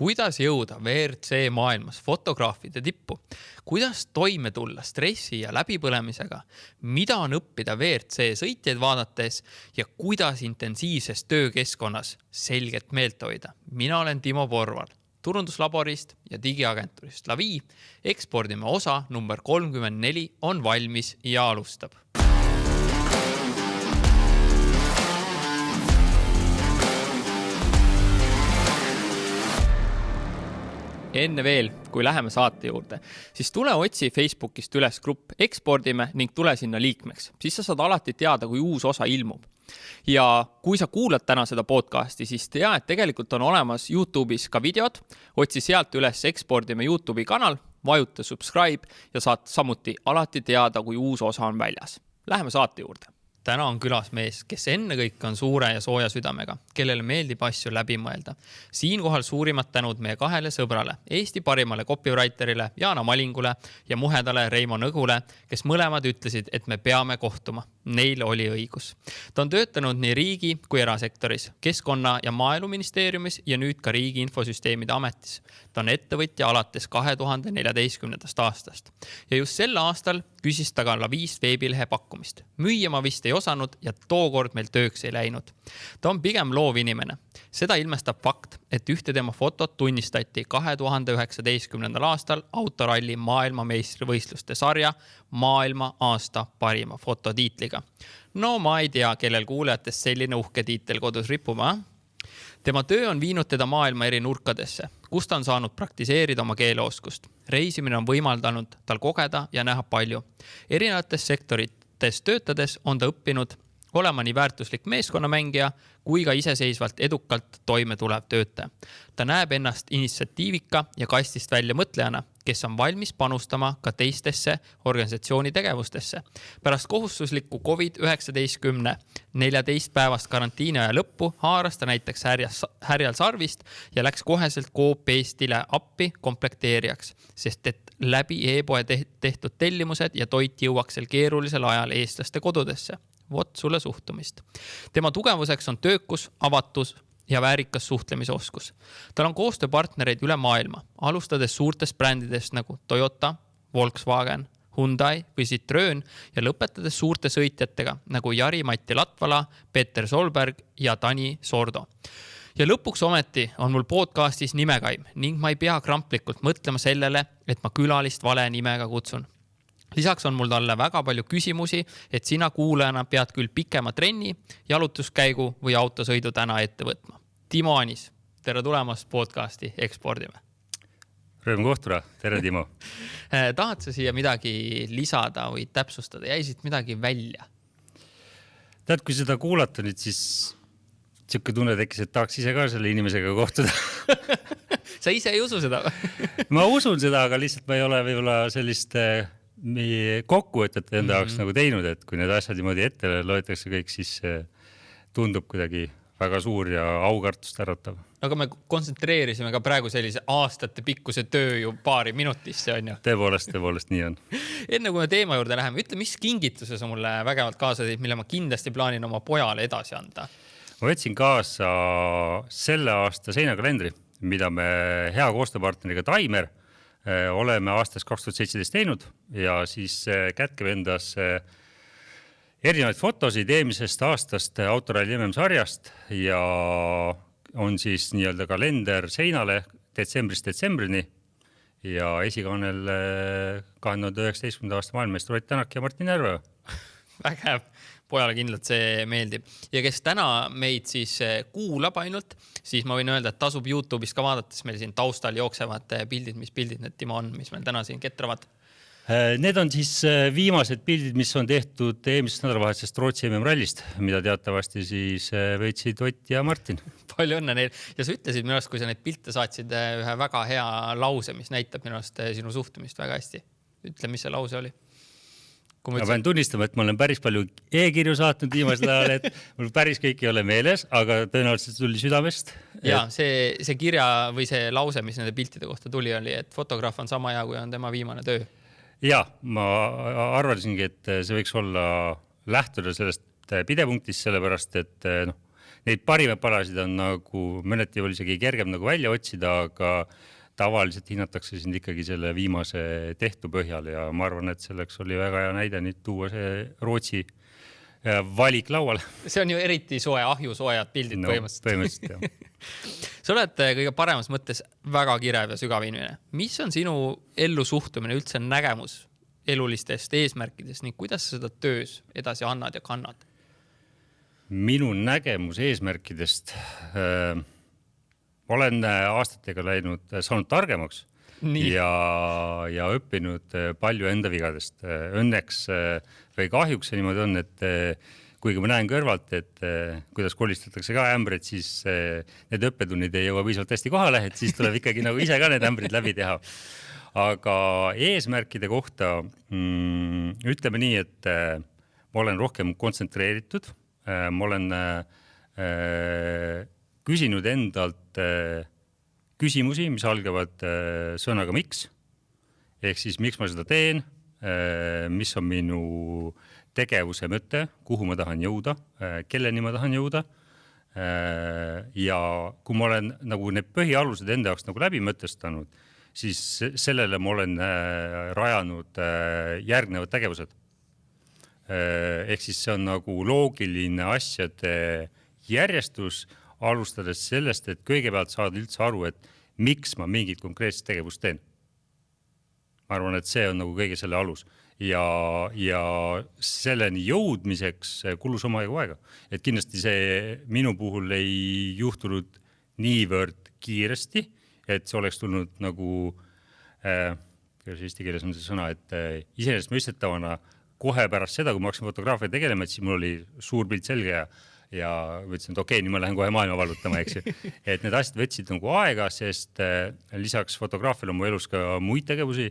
Kuidas jõuda WRC maailmas fotograafide tippu? Kuidas toime tulla stressi ja läbipõlemisega? Mida on õppida WRC sõitjaid vaadates ja kuidas intensiivses töökeskkonnas selgelt meelt hoida? Mina olen Timo Porval, turunduslaborist ja digiagentuurist Lavi. Ekspordime osa number 34 on valmis ja alustab. Enne veel, kui läheme saate juurde, siis tule otsi Facebookist üles grupp Ekspordime ning tule sinna liikmeks. Siis sa saad alati teada, kui uus osa ilmub. Ja kui sa kuulad täna seda podcasti, siis tea, et tegelikult on olemas YouTube'is ka videod. Otsi sealt üles Ekspordime YouTube'i kanal, vajuta subscribe ja saad samuti alati teada, kui uus osa on väljas. Läheme saate juurde. Täna on külas mees, kes ennekõike on suure ja sooja südamega, kellele meeldib asju läbi mõelda. Siinkohal suurimad tänud meie kahele sõbrale, Eesti parimale copywriterile Jaana Malingule ja muhedale Reimo Nõgule, kes mõlemad ütlesid, et me peame kohtuma. Neil oli õigus. Ta on töötanud nii riigi kui erasektoris, keskkonna- ja maaeluministeeriumis ja nüüd ka riigi infosüsteemide ametis. Ta on ettevõtja alates 2014. aastast. Ja just sel aastal küsis ta ka Lavist veebilehe pakkumist. Müüa ma vist ei osanud ja tookord meil tööks ei läinud. Ta on pigem loov inimene. Seda ilmestab fakt, et ühte tema fotot tunnistati 2019. aastal autoralli maailmameistrivõistluste sarja maailma aasta parima fototiitliga. No ma ei tea, kellel kuulajatest selline uhke tiitel kodus ripuma. Tema töö on viinud teda maailma eri nurkadesse, kus ta on saanud praktiseerida oma keeleoskust. Reisimine on võimaldanud tal kogeda ja näha palju. Erinevates sektorites töötades on ta õppinud olema nii väärtuslik meeskonnamängija kui ka iseseisvalt edukalt toime tulev töötaja. Ta näeb ennast initsiatiivika ja kastist välja mõtlejana, kes on valmis panustama ka teistesse organisatsiooni tegevustesse. Pärast kohustuslikku COVID-19 14 päevast karantiini aja lõppu haaras ta näiteks härjal sarvist ja läks koheselt Coop Eestile appi komplekteerijaks, sest et läbi e-poe tehtud tellimused ja toit jõuaks sel keerulisel ajal eestlaste kodudesse. Vot sulle suhtumist. Tema tugevuseks on töökus, avatus ja väärikas suhtlemisoskus. Tal on koostööpartnereid üle maailma, alustades suurtest brändidest nagu Toyota, Volkswagen, Hyundai või Citroen ja lõpetades suurte sõitjatega nagu Jari-Matti Latvala, Peter Solberg ja Tani Sordo. Ja lõpuks ometi on mul podcastis nimekaim ning ma ei pea kramplikult mõtlema sellele, et ma külalist vale nimega kutsun. Lisaks on mul talle väga palju küsimusi, et sina kuulajana pead küll pikema trenni, jalutuskäigu või autosõidu täna ette võtma. Timo Anis, tere tulemast podcasti Ekspordime. Rõõm kohtuda, tere Timo. Tahad sa siia midagi lisada või täpsustada? Jäisid midagi välja? Tead, kui seda kuulata nüüd, siis siuke tunne tekkis, et tahaks ise ka selle inimesega kohtuda. Sa ise ei usu seda? Ma usun seda, aga lihtsalt ma ei ole võib-olla sellist kokkuvõtet enda jaoks nagu teinud, et kui need asjad niimoodi ette loetakse kõik, siis tundub kuidagi väga suur ja aukartust äratav. Aga me kontsentreerisime ka praegu sellise aastate pikkuse töö ju paari minutisse, on ju? Tõepoolest nii on. Enne kui me teema juurde läheme, ütle, mis kingituse sa mulle vägevalt kaasa teid, mille ma kindlasti plaanin oma pojale edasi anda? Ma võtsin kaasa selle aasta seinakalendri, mida me hea koostööpartneriga Taimer oleme aastast 2017 teinud ja siis kätkeb endas erinevaid fotosid eelmisest aastast autoralli MM-sarjast ja on siis nii-öelda kalender seinale detsembrist detsembrini ja esikaanel 2019. aasta maailmameistrid Ott Tänak ja Martin Järve. Vägev. Pojale kindlalt see meeldib. Ja kes täna meid siis kuulab ainult, siis ma võin öelda, et tasub YouTube'is ka vaadates meil siin taustal jooksevad pildid, mis pildid need Timo on, mis meil täna siin ketravad. Need on siis viimased pildid, mis on tehtud eelmisest nädalavahetusest Rootsi MM-rallist, mida teatavasti siis võitsid Ott ja Martin. Palju õnne neil. Ja sa ütlesid minu arust, kui sa neid pilte saatsid ühe väga hea lause, mis näitab minu arust sinu suhtumist väga hästi. Ütle, mis see lause oli? Ma pean tunnistama, et ma olen päris palju e-kirju saatnud viimasel ajal, et mul päris kõik ei ole meeles, aga tõenäoliselt tuli südamest. Ja see kirja või see lause, mis nende piltide kohta tuli, oli, et fotograaf on sama hea, kui on tema viimane töö. Ja, ma arvasingi, et see võiks olla lähtuda sellest pidepunktist, sellepärast, et neid parimaid palasid on nagu mõneti oli isegi kergem nagu välja otsida, aga tavaliselt hinnatakse sind ikkagi selle viimase tehtu põhjal ja ma arvan, et selleks oli väga hea näide nüüd tuua see Rootsi valik lauale. See on ju eriti soe, ahjusoojad pildid põhimõtteliselt jah. Sa oled kõige paremas mõttes väga kirev ja sügav inimene. Mis on sinu ellu suhtumine, üldse nägemus elulistest eesmärkidest ning kuidas sa seda töös edasi annad ja kannad? Minu nägemus eesmärkidest olen aastatega saanud targemaks ja õppinud palju enda vigadest. Õnneks või kahjuks see niimoodi on, et kuigi ma näen kõrvalt, et kuidas kolistatakse ka ämbrid, siis need õppetunnid ei jõua piisavalt hästi kohale, et siis tuleb ikkagi nagu ise ka need ämbrid läbi teha. Aga eesmärkide kohta ütleme nii, et ma olen rohkem kontsentreeritud. Ma olen küsinud endalt küsimusi, mis algavad sõnaga miks. Ehk siis miks ma seda teen, mis on minu tegevuse mõte, kuhu ma tahan jõuda, kelleni ma tahan jõuda. Ja kui ma olen nagu need põhialused enda jaoks nagu läbi mõtestanud, siis sellele ma olen rajanud järgnevad tegevused. Ehk siis see on nagu loogiline asjade järjestus, alustades sellest, et kõigepealt saada üldse aru, et miks ma mingit konkreetset tegevust teen. Ma arvan, et see on nagu kõige selle alus. Ja selleni jõudmiseks kulus omajagu aega. Et kindlasti see minu puhul ei juhtunud niivõrd kiiresti, et see oleks tulnud nagu, kuidas eesti keeles on see sõna, et iseenesestmõistetavana kohe pärast seda, kui ma hakkasin fotograafia tegelema, et siis mul oli suur pilt selge ja võtsin, et okei, nüüd ma lähen kohe maailma vallutama, eks ju. Et need asjad võtsid nagu aega, sest lisaks fotograafiale on mu elus ka muid tegevusi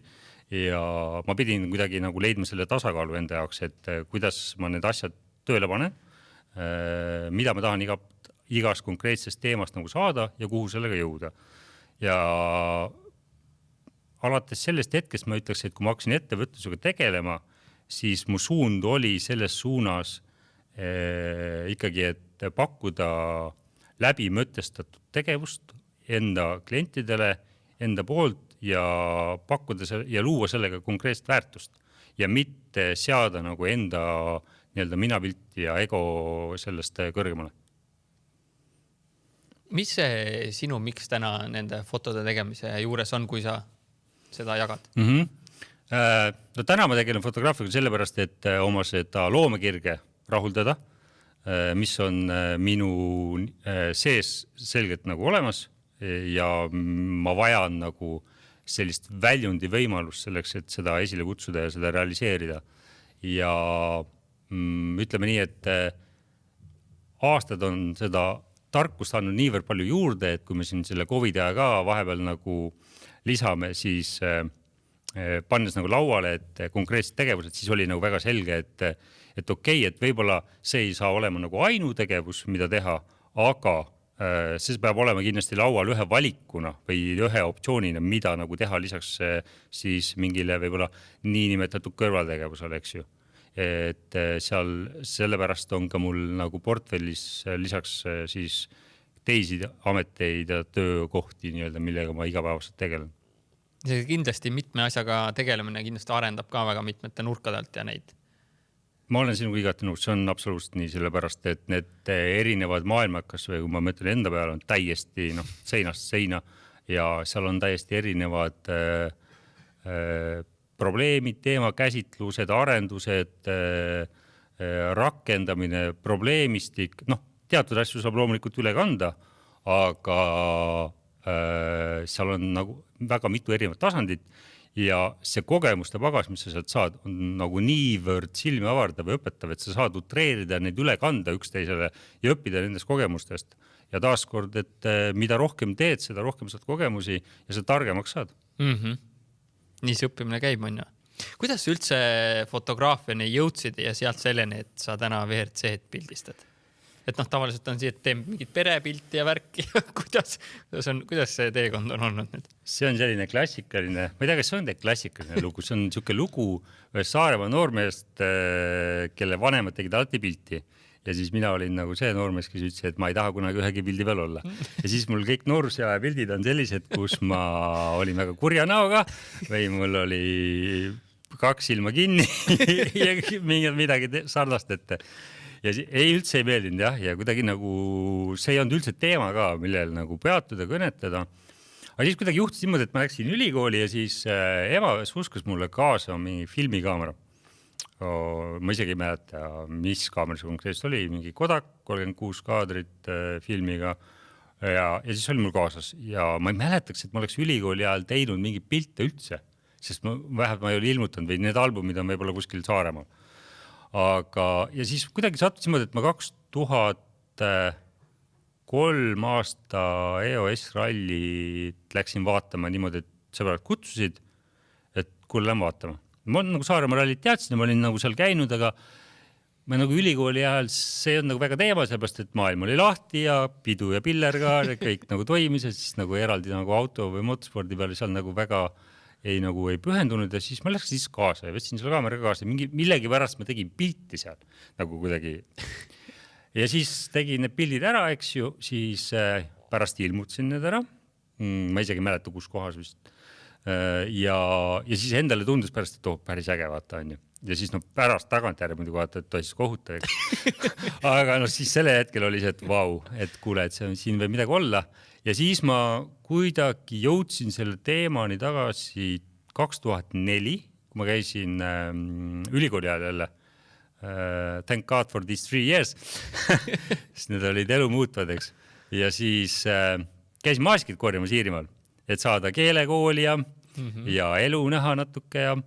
ja ma pidin kuidagi nagu leidma selle tasakaalu enda jaoks, et kuidas ma need asjad tööle panen, mida ma tahan igast konkreetsest teemast nagu saada ja kuhu sellega jõuda. Ja alates sellest hetkest ma ütleks, et kui ma hakkasin ettevõtlusega tegelema, siis mu suund oli selles suunas ikkagi, et pakkuda läbi mõtestatud tegevust enda klientidele, enda poolt ja pakkuda ja luua sellega konkreetset väärtust ja mitte seada nagu enda nii-öelda minapilti ja ego sellest kõrgemale. Mis see sinu miks täna nende fotode tegemise juures on, kui sa seda jagad? No täna ma tegelen fotograafiga sellepärast, et oma seda loomekirge rahuldada, mis on minu sees selgelt nagu olemas ja ma vajan nagu sellist väljundi võimalust selleks, et seda esile kutsuda ja seda realiseerida. Ja ütleme nii, et aastad on seda tarkust andnud niivõrd palju juurde, et kui me siin selle COVID aja ka vahepeal nagu lisame, siis pannes nagu lauale, et konkreetsed tegevused, siis oli nagu väga selge, et okei, et võib-olla see ei saa olema nagu ainutegevus, mida teha, aga see peab olema kindlasti laual ühe valikuna või ühe optsioonina, mida nagu teha lisaks siis mingile võib-olla niinimetatud kõrvaltegevusele, eks ju. Et seal sellepärast on ka mul nagu portfellis lisaks siis teisi ameteid ja töökohti, nii-öelda, millega ma igapäevaselt tegelen. See kindlasti mitme asjaga tegelemine kindlasti arendab ka väga mitmete nurkadelt ja neid. Ma olen sinuga igati nõus, see on absoluutselt nii, sellepärast, et need erinevad maailmakas või kui ma mõtlen enda peale, on täiesti seinast seina ja seal on täiesti erinevad probleemid, teemakäsitlused, arendused, rakendamine, probleemistik, teatud asju saab loomulikult üle kanda, aga seal on nagu väga mitu erinevat tasandit ja see kogemuste pagas, mis sa sealt saad, on nagu niivõrd silmi avardav ja õpetav, et sa saad utreerida neid üle kanda üksteisele ja õppida nendest kogemustest. Ja taaskord, et mida rohkem teed, seda rohkem saad kogemusi ja sa targemaks saad. Nii see õppimine käib, on ju. Kuidas sa üldse fotograafiani jõudsid ja sealt selleni, et sa täna VRC-d pildistad? Et tavaliselt on see, et teeme mingit perepilti ja värki. Kuidas see teekond on olnud nüüd? See on selline klassikaline, ma ei tea, kas see on klassikaline lugu, see on niisugune lugu Saaremaa noormeest, kelle vanemad tegid alati pilti ja siis mina olin nagu see noormees, kes ütles, et ma ei taha kunagi ühegi pildi peal olla. Ja siis mul kõik noorusjaaja pildid on sellised, kus ma olin väga kurja näoga või mul oli 2 silma kinni ja midagi sarnast ette. Ja üldse ei meeldinud jah, ja kuidagi nagu see ei olnud üldse teema ka, millel nagu peatuda, kõnetada. Aga siis kuidagi juhtus niimoodi, et ma läksin ülikooli ja siis ema uskas mulle kaasa mingi filmikaamera. Ma isegi ei mäleta, mis kaamera see konkreetselt oli, mingi Kodak 36 kaadrit filmiga ja siis oli mul kaasas ja ma ei mäletaks, et ma oleks ülikooli ajal teinud mingi pilte üldse, sest vähemalt ma ei ole ilmutanud või need albumid on võib-olla kuskil Saaremaal. Aga ja siis kuidagi sattus niimoodi, et ma 2003 aasta EOS rallit läksin vaatama niimoodi, et sõbrad kutsusid, et kuule, lähen vaatama. Ma nagu Saaremaa rallit teadsin ja ma olin nagu seal käinud, aga ma nagu ülikooli ajal see on nagu väga teema, sellepärast, et maailm oli lahti ja pidu ja pillerkaar ja kõik nagu toimis ja siis nagu eraldi nagu auto või motospordi peale seal nagu väga ei pühendunud ja siis ma läksin siis kaasa ja võtsin selle kaameraga kaasa. Millegi pärast ma tegin pilti seal nagu kuidagi. Ja siis tegin need pildid ära, eks ju, siis pärast ilmutasin need ära. Ma isegi mäleta, kus kohas vist. Ja siis endale tundus pärast, et päris äge vaata on ju. Ja siis pärast tagantjärgi muidugi vaata, et toisis kohutav. Aga siis selle hetkel oli see, et vau, et kuule, et see on siin või midagi olla. Ja siis ma kuidagi jõudsin selle teemani tagasi 2004, kui ma käisin ülikooli ajal jälle. Thank God for these 3 years. Sest need olid elu muutvad, eks. Ja siis käisin maasikid korjamas Iirimaal, et saada keelekooli ja elu näha natuke ja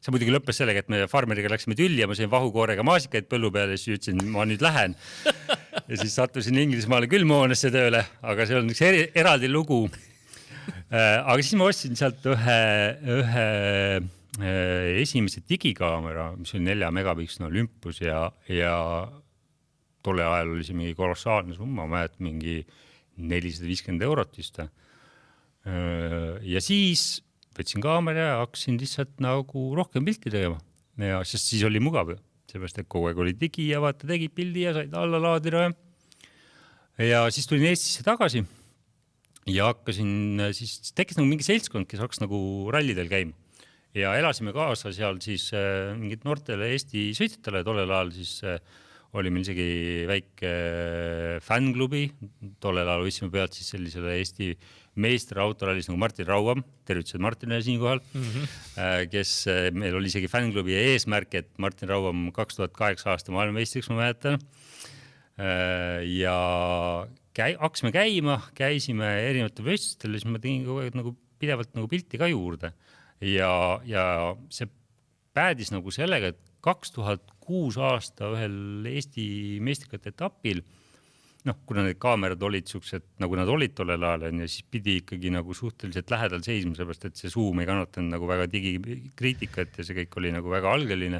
see muidugi lõppes sellega, et me farmeriga läksime tülli ja ma sain vahukoorega maasikaid põllu peale ja siis ütlesin, ma nüüd lähen. Ja siis sattusin Inglismaale külmhoonesse tööle, aga see on üks eraldi lugu. Aga siis ma ostsin sealt ühe esimese digikaamera, mis oli 4 megapiksline Olympus ja tolle ajal oli see mingi kolossaalne summa, ma mäletan mingi 450 eurot vist. Ja siis võtsin kaamera ja hakkasin lihtsalt nagu rohkem pilti tegema. Ja sest siis oli mugav ju. Seepärast, et kogu aeg oli digi ja vaata tegid pildi ja said alla laadida. Ja siis tulin Eestisse tagasi ja hakkasin, siis tekkis nagu mingi seltskond, kes hakkas nagu rallidel käima. Ja elasime kaasa seal siis mingid noortele Eesti sõitjatele. Tollel ajal siis oli meil isegi väike fänklubi. Tollel ajal võtsime pealt siis sellisele Eesti meister autorallis nagu Martin Rauam, tervitused Martinile siinkohal, kes meil oli isegi fänklubi eesmärk, et Martin Rauam 2008 aasta maailmameistriks, ma mäletan. Ja hakkasime käima, käisime erinevate võistlustel, siis ma tegin kogu aeg nagu pidevalt nagu pilti ka juurde. Ja see päädis nagu sellega, et 2006 aasta ühel Eesti meistrikate etapil, kuna need kaamerad olid siuksed, nagu nad olid tollel ajal, ja siis pidi ikkagi nagu suhteliselt lähedal seisma, sellepärast, et see suum ei kannatanud nagu väga digikriitikat ja see kõik oli nagu väga algeline.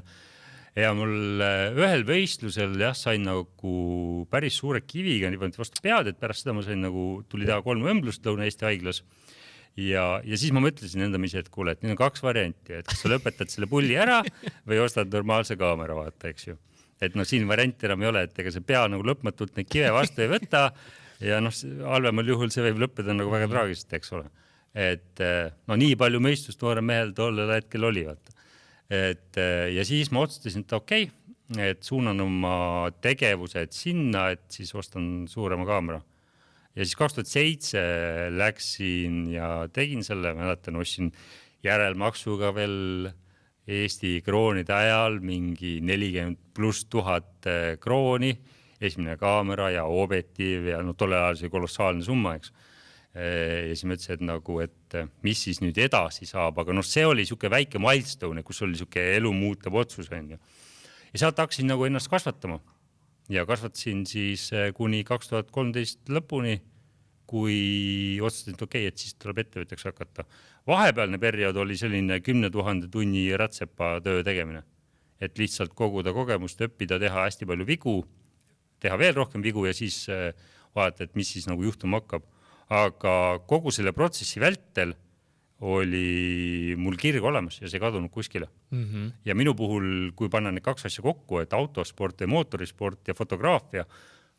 Ja mul ühel võistlusel sain nagu päris suure kiviga nii vastu pead, et pärast seda ma sain nagu, tuli teha 3 õmblust Lõuna-Eesti haiglas. Ja siis ma mõtlesin endamisi, et kuule, et need on 2 varianti, et kas sa lõpetad selle pulli ära või ostad normaalse kaamera, vaata, eks ju. Et siin varianti enam ei ole, et ega see pea nagu lõpmatult neid kive vastu ei võta ja halvemal juhul see võib lõppeda nagu väga traagiliselt, eks ole. Et nii palju mõistust noore mehel tollel hetkel oli, vaata. Ja siis ma otsustasin, et okei, et suunan oma tegevused sinna, et siis ostan suurema kaamera. Ja siis 2007 läksin ja tegin selle, mäletan, ostsin järelmaksuga veel Eesti kroonide ajal mingi 40,000+ krooni, esimene kaamera ja objektiiv ja tolle ajal see kolossaalne summa, eks. Ja siis mõtlesin, et nagu, et mis siis nüüd edasi saab, aga see oli siuke väike milestone, kus oli siuke elu muutab otsus. Ja sealt hakkasin nagu ennast kasvatama ja kasvatasin siis kuni 2013 lõpuni, kui otsustasin, et okei, et siis tuleb ettevõtjaks hakata. Vahepealne periood oli selline 10 000 tunni rätsepa töö tegemine. Et lihtsalt koguda kogemust, õppida, teha hästi palju vigu, teha veel rohkem vigu ja siis vaadata, et mis siis nagu juhtuma hakkab. Aga kogu selle protsessi vältel oli mul kirg olemas ja see ei kadunud kuskile. Ja minu puhul, kui panna need kaks asja kokku, et autosport ja mootorisport ja fotograafia,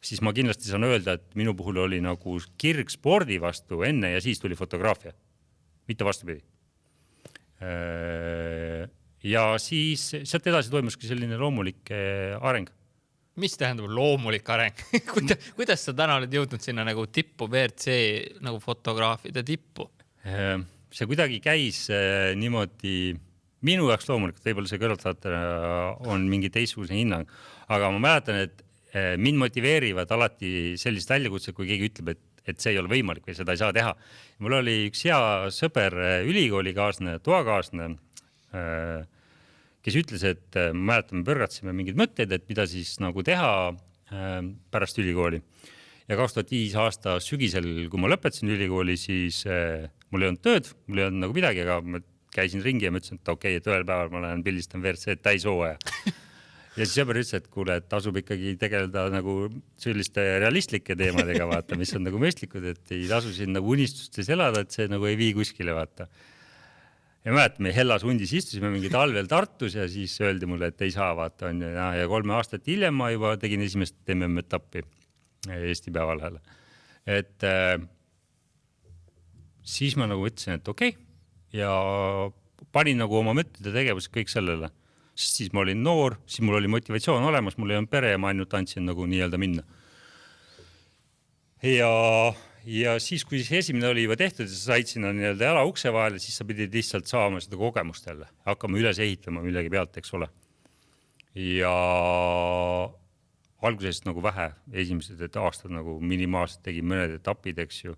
siis ma kindlasti saan öelda, et minu puhul oli nagu kirg spordi vastu enne ja siis tuli fotograafia. Mitte vastupidi. Ja siis sealt edasi toimuski selline loomulik areng. Mis tähendab loomulik areng? Kuidas sa täna oled jõudnud sinna nagu tippu, WRC nagu fotograafide tippu? See kuidagi käis niimoodi minu jaoks loomulikult, võib-olla see kõrvaltvaatajana on mingi teistsugune hinnang, aga ma mäletan, et mind motiveerivad alati sellised väljakutsed, kui keegi ütleb, et see ei ole võimalik või seda ei saa teha. Mul oli üks hea sõber, ülikoolikaasne, toakaasne, kes ütles, et ma mäletan, me põrgatsime mingid mõtteid, et mida siis nagu teha pärast ülikooli. Ja 2005 aasta sügisel, kui ma lõpetasin ülikooli, siis mul ei olnud tööd, mul ei olnud nagu midagi, aga ma käisin ringi ja ma ütlesin, et okei, et ühel päeval ma lähen pildistan WRC täishooaja. Ja siis sõber ütles, et kuule, et tasub ikkagi tegeleda nagu selliste realistlike teemadega, vaata, mis on nagu mõistlikud, et ei tasu siin nagu unistustes elada, et see nagu ei vii kuskile, vaata. Ja mäletame, Hellas hundis istusime mingi talvel Tartus ja siis öeldi mulle, et ei saa, vaata, on ja 3 aastat hiljem ma juba tegin esimest MM-etappi Eesti Päevalehele. Et siis ma nagu ütlesin, et okei, ja panin nagu oma mõtted ja tegevused kõik sellele. Sest siis ma olin noor, siis mul oli motivatsioon olemas, mul ei olnud pere ja ma ainult andsin nagu nii-öelda minna. Ja siis, kui see esimene oli juba tehtud ja sa said sinna nii-öelda jala ukse vahele, siis sa pidid lihtsalt saama seda kogemust jälle. Hakkama üles ehitama millegi pealt, eks ole. Ja algusest nagu vähe, esimesed aastad nagu minimaalselt tegin mõned etapid, eks ju.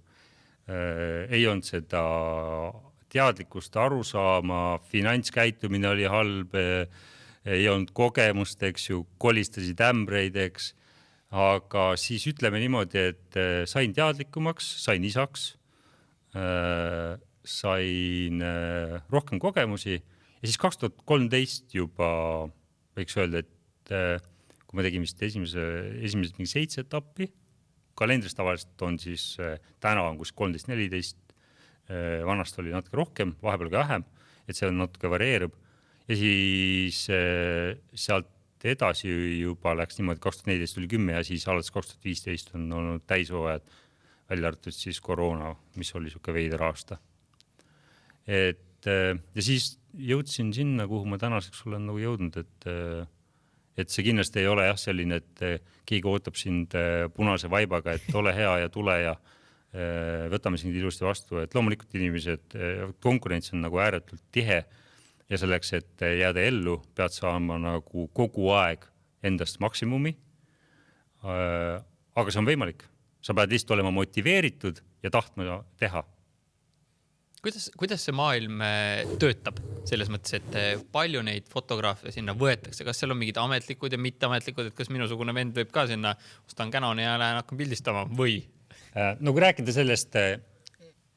Ei olnud seda teadlikkust aru saama, finantskäitumine oli halb, ei olnud kogemust, eks ju, kolistasid ämbreid, eks. Aga siis ütleme niimoodi, et sain teadlikumaks, sain isaks, sain rohkem kogemusi ja siis 2013 juba võiks öelda, et kui me tegime vist esimesed 7 etappi, kalendrist tavaliselt on siis täna on kus 13-14, vanast oli natuke rohkem, vahepeal ka vähem, et see on natuke varieerub ja siis sealt edasi juba läks niimoodi, 2014 tuli 10 ja siis alates 2015 on olnud täishooajad, välja arvatud siis koroona, mis oli siuke veider aasta. Ja siis jõudsin sinna, kuhu ma tänaseks olen nagu jõudnud, et see kindlasti ei ole jah selline, et keegi ootab sind punase vaibaga, et ole hea ja tule ja võtame sind ilusti vastu, et loomulikult inimesed, konkurents on nagu ääretult tihe ja selleks, et jääda ellu, pead saama nagu kogu aeg endast maksimumi. Aga see on võimalik. Sa pead lihtsalt olema motiveeritud ja tahtma teha. Kuidas see maailm töötab selles mõttes, et palju neid fotograafe sinna võetakse? Kas seal on mingid ametlikud ja mitteametlikud, et kas minusugune vend võib ka sinna ostan Canoni ja lähen hakkan pildistama või? No kui rääkida sellest,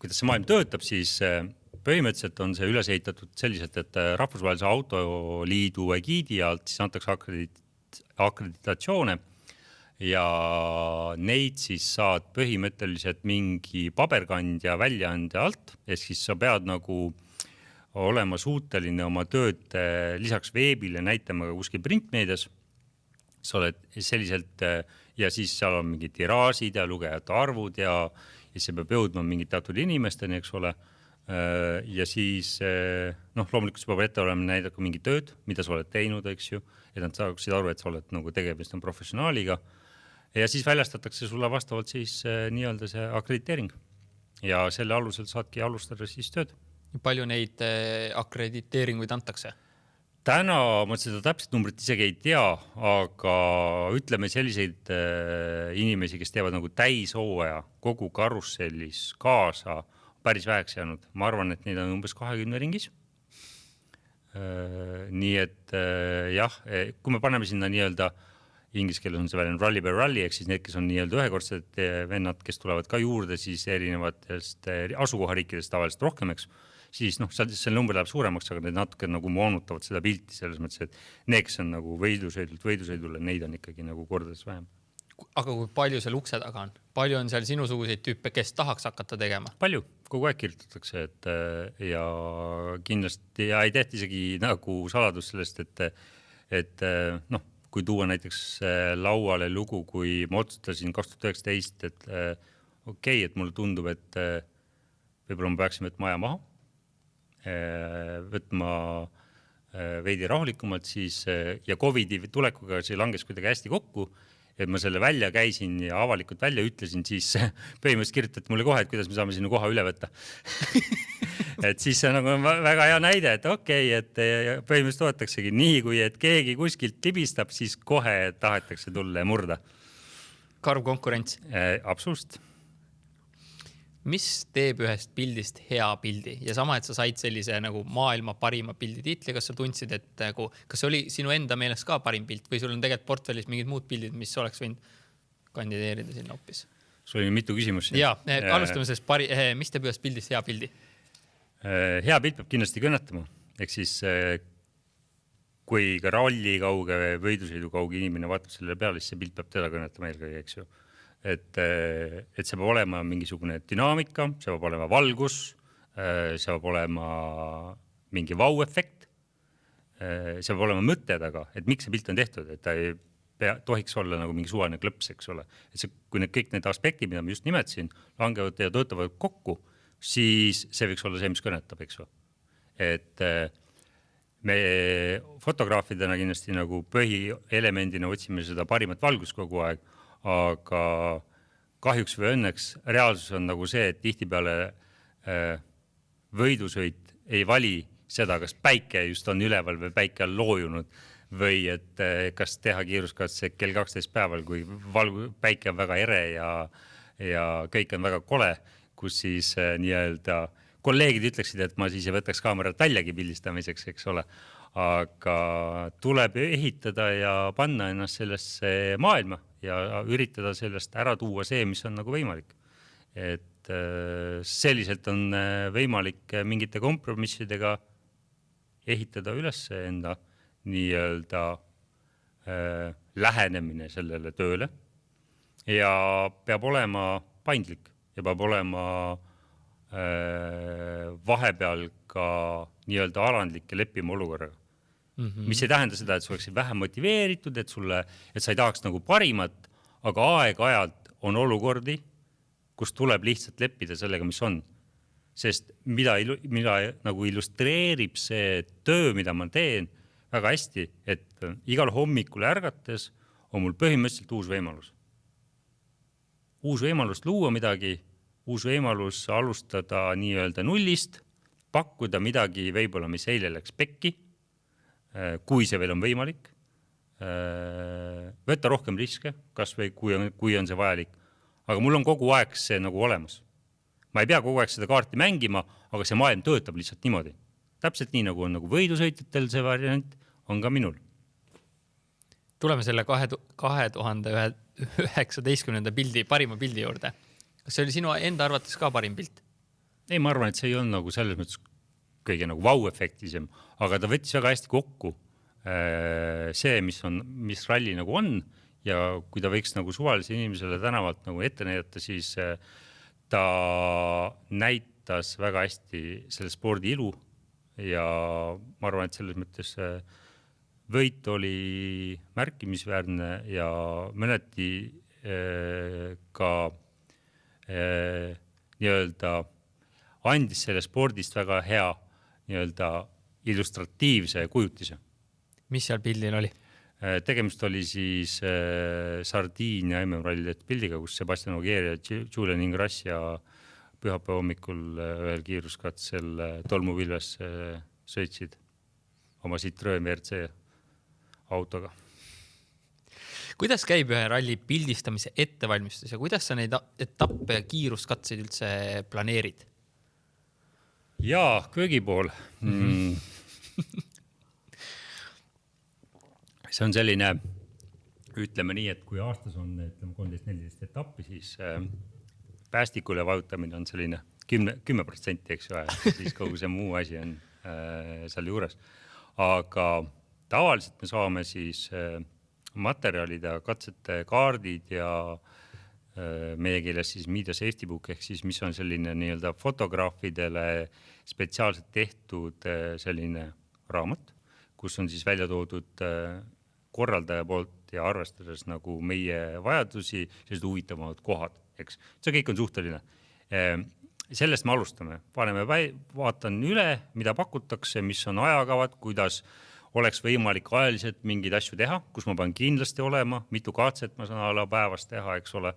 kuidas see maailm töötab, siis põhimõtteliselt on see üles ehitatud selliselt, et Rahvusvahelise Autoliidu egiidi alt siis antakse akreditatsioone ja neid siis saad põhimõtteliselt mingi paberkandja väljaandja alt, ehk siis sa pead nagu olema suuteline oma tööd lisaks veebile näitama ka kuskil printmeedias. Sa oled selliselt ja siis seal on mingid tiraasid ja lugejate arvud ja see peab jõudma mingid teatud inimesteni, eks ole. Ja siis loomulikult sa peab ette olema näidata mingi tööd, mida sa oled teinud, eks ju, et nad saaksid aru, et sa oled nagu tegemist on professionaaliga ja siis väljastatakse sulle vastavalt siis nii-öelda see akrediteering ja selle alusel saadki alustada siis tööd. Palju neid akrediteeringuid antakse? Täna ma seda täpselt numbrit isegi ei tea, aga ütleme selliseid inimesi, kes teevad nagu täishooaja kogu karussellis kaasa päris väheks jäänud. Ma arvan, et neid on umbes 20 ringis. Nii et jah, kui me paneme sinna nii-öelda inglise keeles on see väljend rally by rally, ehk siis need, kes on nii-öelda ühekordsed vennad, kes tulevad ka juurde siis erinevatest asukohariikidest tavaliselt rohkemaks, siis see number läheb suuremaks, aga need natuke nagu moonutavad seda pilti selles mõttes, et need, kes on nagu võidusõidule, neid on ikkagi nagu kordades vähem. Aga kui palju seal ukse taga on? Palju on seal sinusuguseid tüüpe, kes tahaks hakata tegema? Palju, kogu aeg kirjutatakse, ja kindlasti ja ei tehta isegi nagu saladus sellest, et kui tuua näiteks lauale lugu, kui ma otsustasin 2019, et okei, et mulle tundub, et võib-olla ma peaksin võtma aja maha, võtma veidi rahulikumalt siis ja COVID-i tulekuga see langes kuidagi hästi kokku, et ma selle välja käisin ja avalikult välja ütlesin, siis põhimõtteliselt kirjutati mulle kohe, et kuidas me saame sinna koha üle võtta. Et siis see on nagu väga hea näide, et okei, et põhimõtteliselt toetaksegi nii, kui et keegi kuskilt libistab, siis kohe tahetakse tulla ja murda. Karv konkurents. Absoluutselt. Mis teeb ühest pildist hea pildi ja sama, et sa said sellise nagu maailma parima pildi tiitli, kas sa tundsid, et kas see oli sinu enda meelest ka parim pilt või sul on tegelikult portfellis mingid muud pildid, mis oleks võinud kandideerida sinna hoopis? Sul oli mitu küsimus. Ja, alustame sellest mis teeb ühest pildist hea pildi? Hea pilt peab kindlasti kõnetama. Ehk siis, kui ka ralli kauge või võidusõidu kauge inimene vaatab selle peale, siis see pilt peab teda kõnetama eelkõige, eks ju. Et see peab olema mingisugune dünaamika, see peab olema valgus, see peab olema mingi vau-efekt, see peab olema mõtte taga, et miks see pilt on tehtud, et ta ei tohiks olla nagu mingi suvaline klõps, eks ole. Et see, kui kõik need aspektid, mida ma just nimetasin, langevad ja töötavad kokku, siis see võiks olla see, mis kõnetab, eks ole. Et me fotograafidena kindlasti nagu põhielemendina otsime seda parimat valgust kogu aeg, aga kahjuks või õnneks reaalsus on nagu see, et tihtipeale võidusõit ei vali seda, kas päike just on üleval või päike on loojunud või et kas teha kiiruskatse kell 12 päeval, kui päike on väga ere ja kõik on väga kole, kus siis nii-öelda kolleegid ütleksid, et ma siis ei võtaks kaamerat väljagi pildistamiseks, eks ole. Aga tuleb ehitada ja panna ennast sellesse maailma ja üritada sellest ära tuua see, mis on nagu võimalik. Et selliselt on võimalik mingite kompromissidega ehitada üles enda nii-öelda lähenemine sellele tööle ja peab olema paindlik ja peab olema vahepeal ka nii-öelda alandlik ja leppima olukorraga. Mis ei tähenda seda, et sa oleksid vähem motiveeritud, et sa ei tahaks nagu parimat, aga aeg-ajalt on olukordi, kus tuleb lihtsalt leppida sellega, mis on. Sest mida nagu illustreerib see töö, mida ma teen väga hästi, et igal hommikul ärgates on mul põhimõtteliselt uus võimalus. Uus võimalus luua midagi, uus võimalus alustada nii-öelda nullist, pakkuda midagi võib-olla, mis eile läks pekki, kui see veel on võimalik, võtta rohkem riske, kas või kui on see vajalik, aga mul on kogu aeg see nagu olemas. Ma ei pea kogu aeg seda kaarti mängima, aga see maailm töötab lihtsalt niimoodi. Täpselt nii, nagu on nagu võidusõitjatel see variant, on ka minul. Tuleme selle 2019. pildi, parima pildi juurde. Kas see oli sinu enda arvates ka parim pilt? Ei, ma arvan, et see ei olnud nagu selles mõttes kõige nagu vau-efektisem, aga ta võttis väga hästi kokku see, mis ralli nagu on ja kui ta võiks nagu suvalise inimesele tänavalt nagu ette näidata, siis ta näitas väga hästi selle spordi ilu ja ma arvan, et selles mõttes võit oli märkimisväärne ja mõneti ka nii-öelda andis selle spordist väga hea nii-öelda illustratiivse kujutise. Mis seal pildil oli? Tegemist oli siis Sardiinia MM-ralli pildiga, kus Sebastian Ogier ja Julian Ingrassia ja pühapäeva hommikul ühel kiiruskatsel tolmupilves sõitsid oma Citroen WRC autoga. Kuidas käib ühe ralli pildistamise ettevalmistus ja kuidas sa neid etappe ja kiiruskatseid üldse planeerid? Jaa, köögi pool. See on selline, ütleme nii, et kui aastas on 13-14 etappi, siis päästikule vajutamine on selline 10%, eks ju, siis kogu see muu asi on seal juures. Aga tavaliselt me saame siis materjalid ja katsete kaardid ja meie keeles siis Media Safety Book ehk siis mis on selline nii-öelda fotograafidele spetsiaalselt tehtud selline raamat, kus on siis välja toodud korraldaja poolt ja arvestades nagu meie vajadusi, sellised huvitavamad kohad, eks. See kõik on suhteline. Sellest me alustame, vaatan üle, mida pakutakse, mis on ajakavad, kuidas oleks võimalik ajaliselt mingeid asju teha, kus ma pean kindlasti olema, mitu katset ma saan päevas teha, eks ole.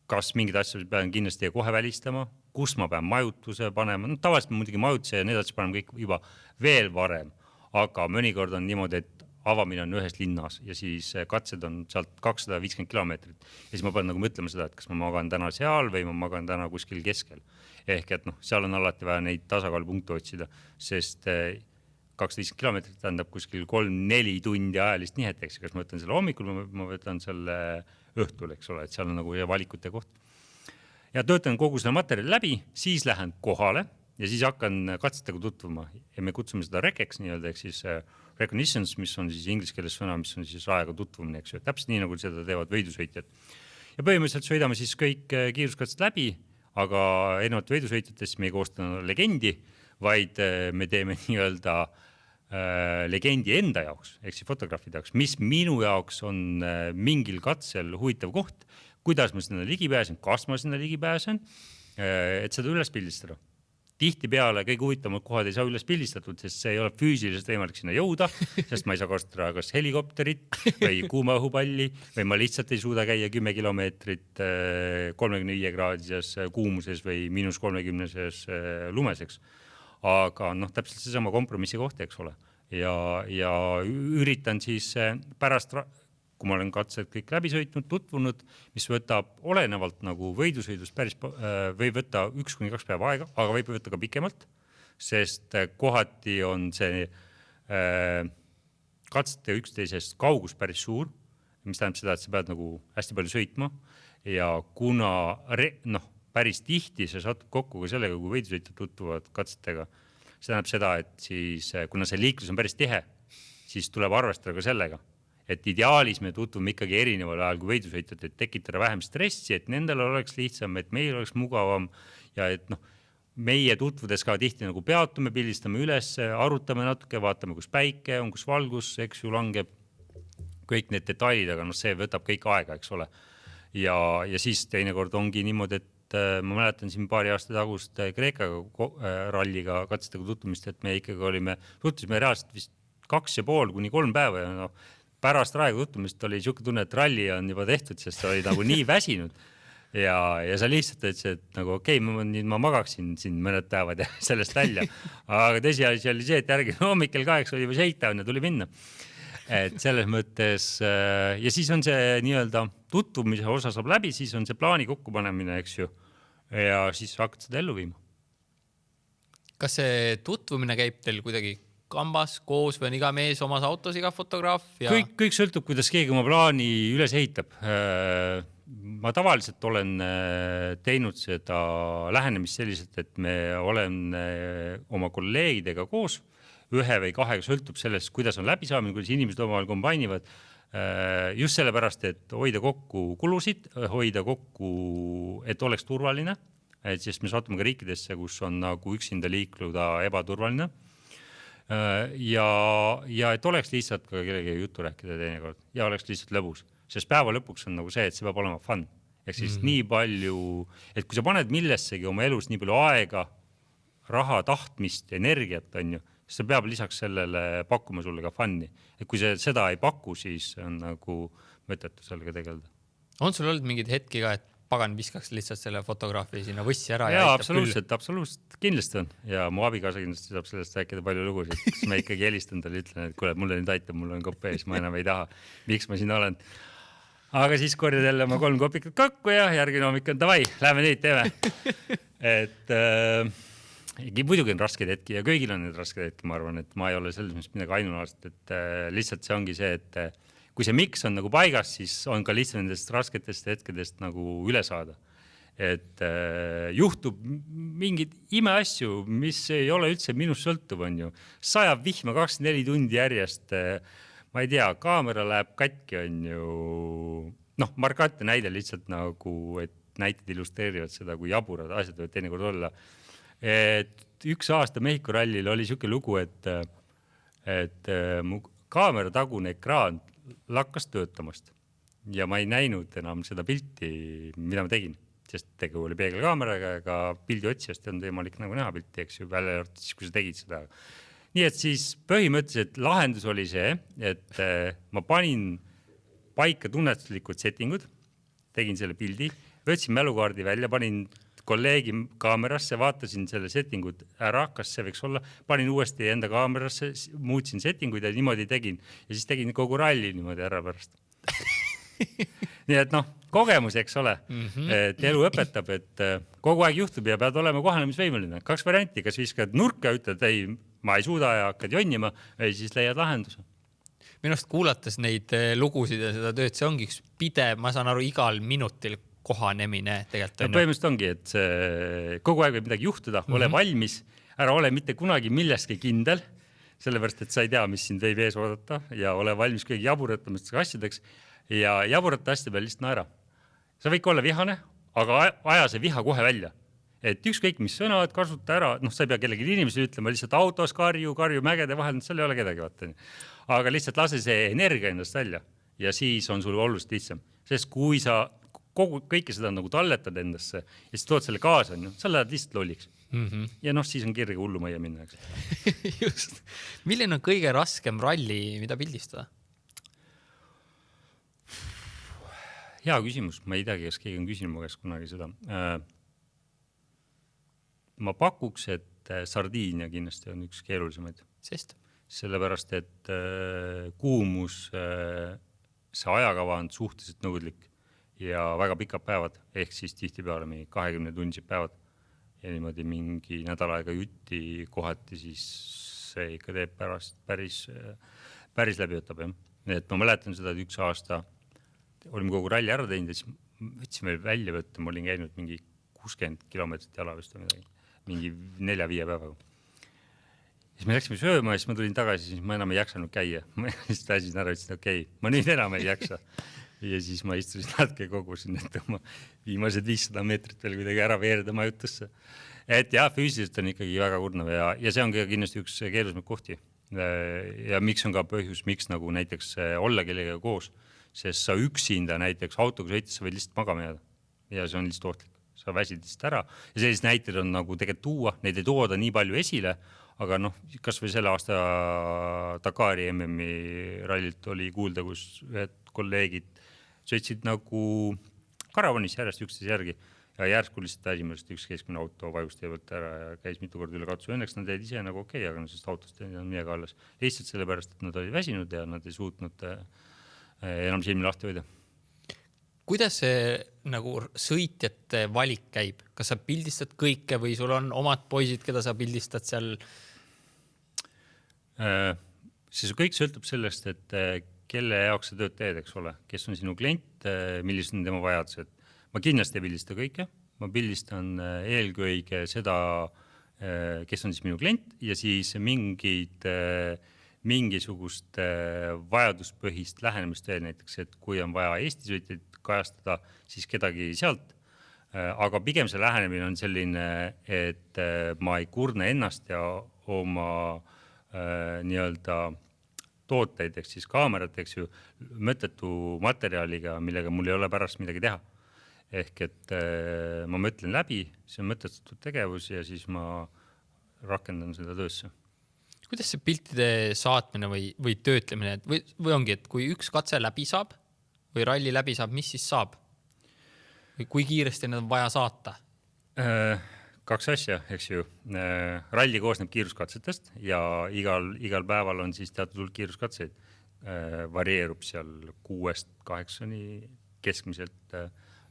Kas mingid asjad pean kindlasti kohe välistama, kus ma pean majutuse panema, no tavaliselt ma muidugi majutuse ja need asjad paneme kõik juba veel varem, aga mõnikord on niimoodi, et avamine on ühes linnas ja siis katsed on sealt 250 kilomeetrit ja siis ma pean nagu mõtlema seda, et kas ma magan täna seal või ma magan täna kuskil keskel. Ehk et seal on alati vaja neid tasakaalupunkte otsida, sest 250 kilomeetrit tähendab kuskil 3-4 tundi ajalist nihet, eks, kas ma võtan selle hommikul, ma võtan selle õhtul, eks ole, et seal on nagu valikute koht. Ja töötan kogu selle materjali läbi, siis lähen kohale ja siis hakkan katsetega tutvuma ja me kutsume seda rekeks nii-öelda, ehk siis recognitions, mis on siis inglise keeles sõna, mis on siis rajaga tutvumine, eks ju, täpselt nii nagu seda teevad võidusõitjad. Ja põhimõtteliselt sõidame siis kõik kiiruskatsed läbi, aga erinevalt võidusõitjatest me ei koostanud legendi, vaid me teeme nii-öelda legendi enda jaoks, ehk siis fotograafide jaoks, mis minu jaoks on mingil katsel huvitav koht, kuidas ma sinna ligi pääsen, kas ma sinna ligi pääsen, et seda üles pildistada. Tihtipeale kõik huvitavamad kohad ei saa üles pildistatud, sest see ei ole füüsiliselt võimalik sinna jõuda, sest ma ei saa kasutada kas helikopterit või kuuma õhupalli või ma lihtsalt ei suuda käia 10 kilomeetrit 35 kraadises kuumuses või -30-ses lumeseks. Aga täpselt seesama kompromissi koht, eks ole. Ja üritan siis pärast, kui ma olen katsed kõik läbi sõitnud, tutvunud, mis võtab olenevalt nagu võidusõidust päris, võib võtta 1-2 päeva aega, aga võib võtta ka pikemalt, sest kohati on see katsete üksteisest kaugus päris suur, mis tähendab seda, et sa pead nagu hästi palju sõitma ja kuna päris tihti see satub kokku ka sellega, kui võidusõitjad tutvuvad katsetega, see tähendab seda, et siis kuna see liiklus on päris tihe, siis tuleb arvestada ka sellega, et ideaalis me tutvume ikkagi erineval ajal kui võidusõitjad, et tekitada vähem stressi, et nendel oleks lihtsam, et meil oleks mugavam ja et meie tutvudes ka tihti nagu peatume, pildistame üles, arutame natuke, vaatame, kus päike on, kus valgus, eks ju langeb, kõik need detailid, aga see võtab kõik aega, eks ole. Ja siis teinekord ongi niimoodi, et ma mäletan siin paari aasta tagust Kreeka ralliga katsetega tutvumist, et me ikkagi tutvusime reaalselt vist 2,5-3 päeva ja pärast raega tutvumist oli niisugune tunne, et ralli on juba tehtud, sest sa oli nagu nii väsinud ja sa lihtsalt ütlesid, et nagu okei, ma magaksin siin mõned päevad ja sellest välja, aga tõsiasi oli see, et järgi hommikul 8 oli juba sõita ja tuli minna. Et selles mõttes ja siis on see nii-öelda tutvumise osa saab läbi, siis on see plaani kokkupanemine, eks ju, ja siis hakkad seda ellu viima. Kas see tutvumine käib teil kuidagi kambas koos või on iga mees omas autos, iga fotograaf? Ja... Kõik sõltub, kuidas keegi oma plaani üles ehitab. Ma tavaliselt olen teinud seda lähenemist selliselt, et me olen oma kolleegidega koos, 1 või 2 sõltub sellest, kuidas on läbisaamine, kuidas inimesed omavahel kombainivad, just sellepärast, et hoida kokku kulusid, hoida kokku, et oleks turvaline, et sest me satume ka riikidesse, kus on nagu üksinda liikluda ebaturvaline ja et oleks lihtsalt ka kellegi juttu rääkida teinekord ja oleks lihtsalt lõbus, sest päeva lõpuks on nagu see, et see peab olema fun. Ehk siis nii palju, et kui sa paned millessegi oma elus nii palju aega, raha, tahtmist, energiat, on ju, siis see peab lisaks sellele pakkuma sulle ka fun'i. Et kui seda ei paku, siis on nagu mõttetu sellega tegeleda. On sul olnud mingid hetki ka, et pagan viskaks lihtsalt selle fotograafi sinna võssi ära? Ja absoluutselt kindlasti on. Ja mu abikaasa kindlasti saab sellest rääkida palju lugusid, kus ma ikkagi helistan talle, ütlen, et kuule, mulle nüüd aitab, mul on kopp ees, ma enam ei taha. Miks ma siin olen? Aga siis korjad jälle oma 3 kopikat kokku ja järgmine hommik on davai, lähme neid teeme. Et muidugi on rasked hetki ja kõigil on need rasked hetki, ma arvan, et ma ei ole selles mõttes midagi ainulaast, et lihtsalt see ongi see, et kui see miks on nagu paigas, siis on ka lihtsalt nendest rasketest hetkedest nagu üle saada. Et juhtub mingid imeasju, mis ei ole üldse minust sõltuv, on ju. Sajab vihma 24 tundi järjest. ma ei tea, kaamera läheb katki, on ju, noh, markantne näide lihtsalt nagu, et näited illustreerivad seda, kui jaburad asjad võivad teinekord olla. Et üks aasta Mehhiko rallil oli siuke lugu, et mu kaamera tagune ekraan lakkas töötamast ja ma ei näinud enam seda pilti, mida ma tegin, sest tegu oli peegelkaameraga, ega pildi otsijast on võimalik nagu näha pilti, eks ju, välja siis, kui sa tegid seda. Nii et siis põhimõtteliselt lahendus oli see, et ma panin paika tunnetuslikud settingud, tegin selle pildi, võtsin mälukaardi välja, panin kolleegi kaamerasse, vaatasin selle settingud ära, kas see võiks olla, panin uuesti enda kaamerasse, muutsin settinguid ja niimoodi tegin. Ja siis tegin kogu ralli niimoodi ära pärast. Nii et noh, kogemus, eks ole, et elu õpetab, et kogu aeg juhtub ja pead olema kohanemisvõimeline. 2 varianti, kas viskad nurka ja ütled, ei, ma ei suuda ja hakkad jonnima, või siis leiad lahenduse. Minust kuulates neid lugusid ja seda tööd, see ongi üks pidev, ma saan aru, igal minutil kohanemine tegelikult. No, põhimõtteliselt ongi, et see, kogu aeg võib midagi juhtuda, ole valmis, ära ole mitte kunagi millestki kindel, sellepärast, et sa ei tea, mis sind võib ees oodata ja ole valmis kõigi jaburatamiseks asjadeks ja jaburate asjade peal lihtsalt naera. Sa võid olla vihane, aga aja see viha kohe välja. Et ükskõik mis sõnad, kasuta ära, noh, sa ei pea kellegi inimesele ütlema, lihtsalt autos karju mägede vahel, seal ei ole kedagi vaata. Aga lihtsalt lase see energia endast välja ja siis on sul oluliselt lihtsam. Sest kui sa kõike seda nagu talletad endasse ja siis tood selle kaasa, sa lähed lihtsalt lolliks. Ja noh, siis on kirge hullumajja minna. Just. Milline on kõige raskem ralli, mida pildistada? Hea küsimus, ma ei teagi, kas keegi on küsinud mu käest kunagi seda. Ma pakuks, et Sardiinia kindlasti on üks keerulisemaid. Sest? Sellepärast, et kuumus, see ajakava on suhteliselt nõudlik ja väga pikad päevad, ehk siis tihtipeale 20 tunnid päevad ja niimoodi mingi nädal aega jutti kohati, siis see ikka teeb päris läbi võtab. Et ma mäletan seda, et üks aasta olime kogu ralli ära teinud ja siis võtsime välja võtta, ma olin käinud mingi 60 kilomeetrit jala vist või midagi. Mingi 4-5 päevaga. Siis me läksime sööma ja siis ma tulin tagasi, siis ma enam ei jaksanud käia. Ma siis väsisin ära, ütlesin, okei, ma nüüd enam ei jaksa. Ja siis ma istusin natuke kogusin, et oma viimased 500 meetrit veel kuidagi ära veerida majutusse. Et jah, füüsiliselt on ikkagi väga kurnav ja see on kindlasti üks keerulisemaid kohti. Ja miks on ka põhjus, miks nagu näiteks olla kellega koos, sest sa üksinda näiteks autoga sõites sa võid lihtsalt magama jääda ja see on lihtsalt ohtlik. Sa väsid lihtsalt ära ja sellised näited on nagu tegelikult tuua, neid ei tooda nii palju esile, aga noh, kas või selle aasta Dakari MM-i rallilt oli kuulda, kus ühed kolleegid sõitsid nagu karavanis järjest üksteise järgi ja järsku lihtsalt väsimast üks keskmine auto vajus tee pealt ära ja käis mitu korda üle katsu. Õnneks nad jäid ise nagu okei, aga sest autost ei olnud midagi alles. Lihtsalt sellepärast, et nad olid väsinud ja nad ei suutnud enam silmi lahti hoida. Kuidas see nagu sõitjate valik käib? Kas sa pildistad kõike või sul on omad poisid, keda sa pildistad seal? See kõik sõltub sellest, et kelle jaoks sa tööd teed, eks ole, kes on sinu klient, millised on tema vajadused. Ma kindlasti ei pildista kõike, ma pildistan eelkõige seda, kes on siis minu klient ja siis mingisugust vajaduspõhist lähenemist veel näiteks, et kui on vaja Eesti sõitjaid kajastada, siis kedagi sealt. Aga pigem see lähenemine on selline, et ma ei kurne ennast ja oma nii-öelda tooteid, eks siis kaamerat, eks ju, mõttetu materjaliga, millega mul ei ole pärast midagi teha. Ehk et ma mõtlen läbi, see on mõtestatud tegevus ja siis ma rakendan seda töösse. Kuidas see piltide saatmine või töötlemine või ongi, et kui üks katse läbi saab või ralli läbi saab, mis siis saab? Või kui kiiresti need on vaja saata? 2 asja, eks ju. Ralli koosneb kiiruskatsetest ja igal päeval on siis teatud hulk kiiruskatseid. Varieerub seal 6-8 keskmiselt.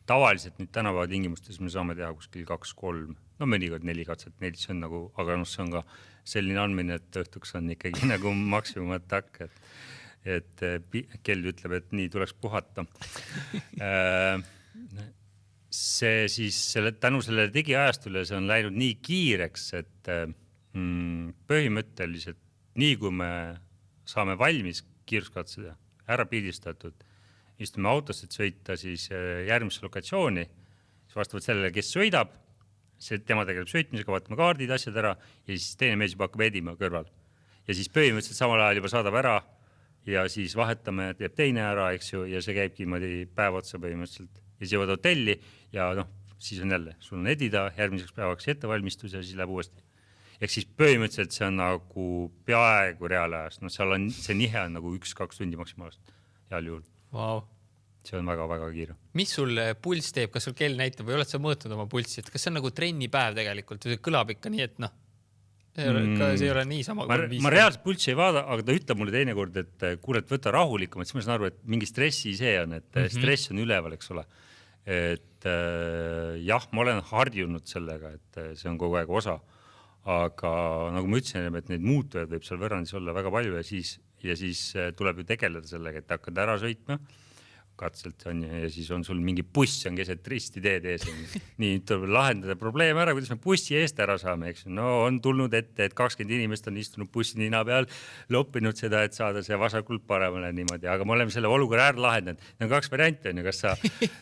Tavaliselt nüüd tänapäeva tingimustes me saame teha kuskil 2-3, no mõnikord 4 katset, 4 see on nagu, aga see on ka selline andmine, et õhtuks on ikkagi nagu maksimumatakk, et kell ütleb, et nii tuleks puhata. See siis tänu sellele digiajastule see on läinud nii kiireks, et põhimõtteliselt nii kui me saame valmis kiiruskatsed ära pildistatud. Istume autosse, et sõita siis järgmisse lokatsiooni, siis vastavalt sellele, kes sõidab, tema tegeleb sõitmisega, vaatame kaardid, asjad ära ja siis teine mees juba hakkab edima kõrval. Ja siis põhimõtteliselt samal ajal juba saadab ära ja siis vahetame, teeb teine ära, eks ju, ja see käibki päev otsa põhimõtteliselt. Ja siis jõuad hotelli ja siis on jälle, sul on edida, järgmiseks päevaks ettevalmistus ja siis läheb uuesti. Ehk siis põhimõtteliselt see on nagu peaaegu reaalajas. Seal on see nihe on nagu 1-2 tundi maksimaalselt heal juhul. Wow. See on väga-väga kiire. Mis sul puls teeb, kas sul kell näitab või oled sa mõõtnud oma pulssi, et kas see on nagu trennipäev tegelikult või see kõlab ikka nii, et see ei ole nii sama kui ma reaalselt pulssi ei vaada, aga ta ütleb mulle teinekord, et kuule, et võta rahulikum, et siis ma saan aru, et mingi stressi see on, et stress on üleval, eks ole. Et jah, ma olen harjunud sellega, et see on kogu aeg osa, aga nagu ma ütlesin, et neid muutujaid võib seal võrrandis olla väga palju ja siis tuleb ju tegeleda sellega, et hakkad ära sõitma katselt on ja siis on sul mingi buss on keset risti teed ees. Nii tuleb lahendada probleem ära, kuidas me bussi eest ära saame, eks. No on tulnud ette, et 20 inimest on istunud bussi nina peal, loppinud seda, et saada see vasakult paremale niimoodi, aga me oleme selle olukorra ära lahendanud. Need on 2 varianti, on ju, kas sa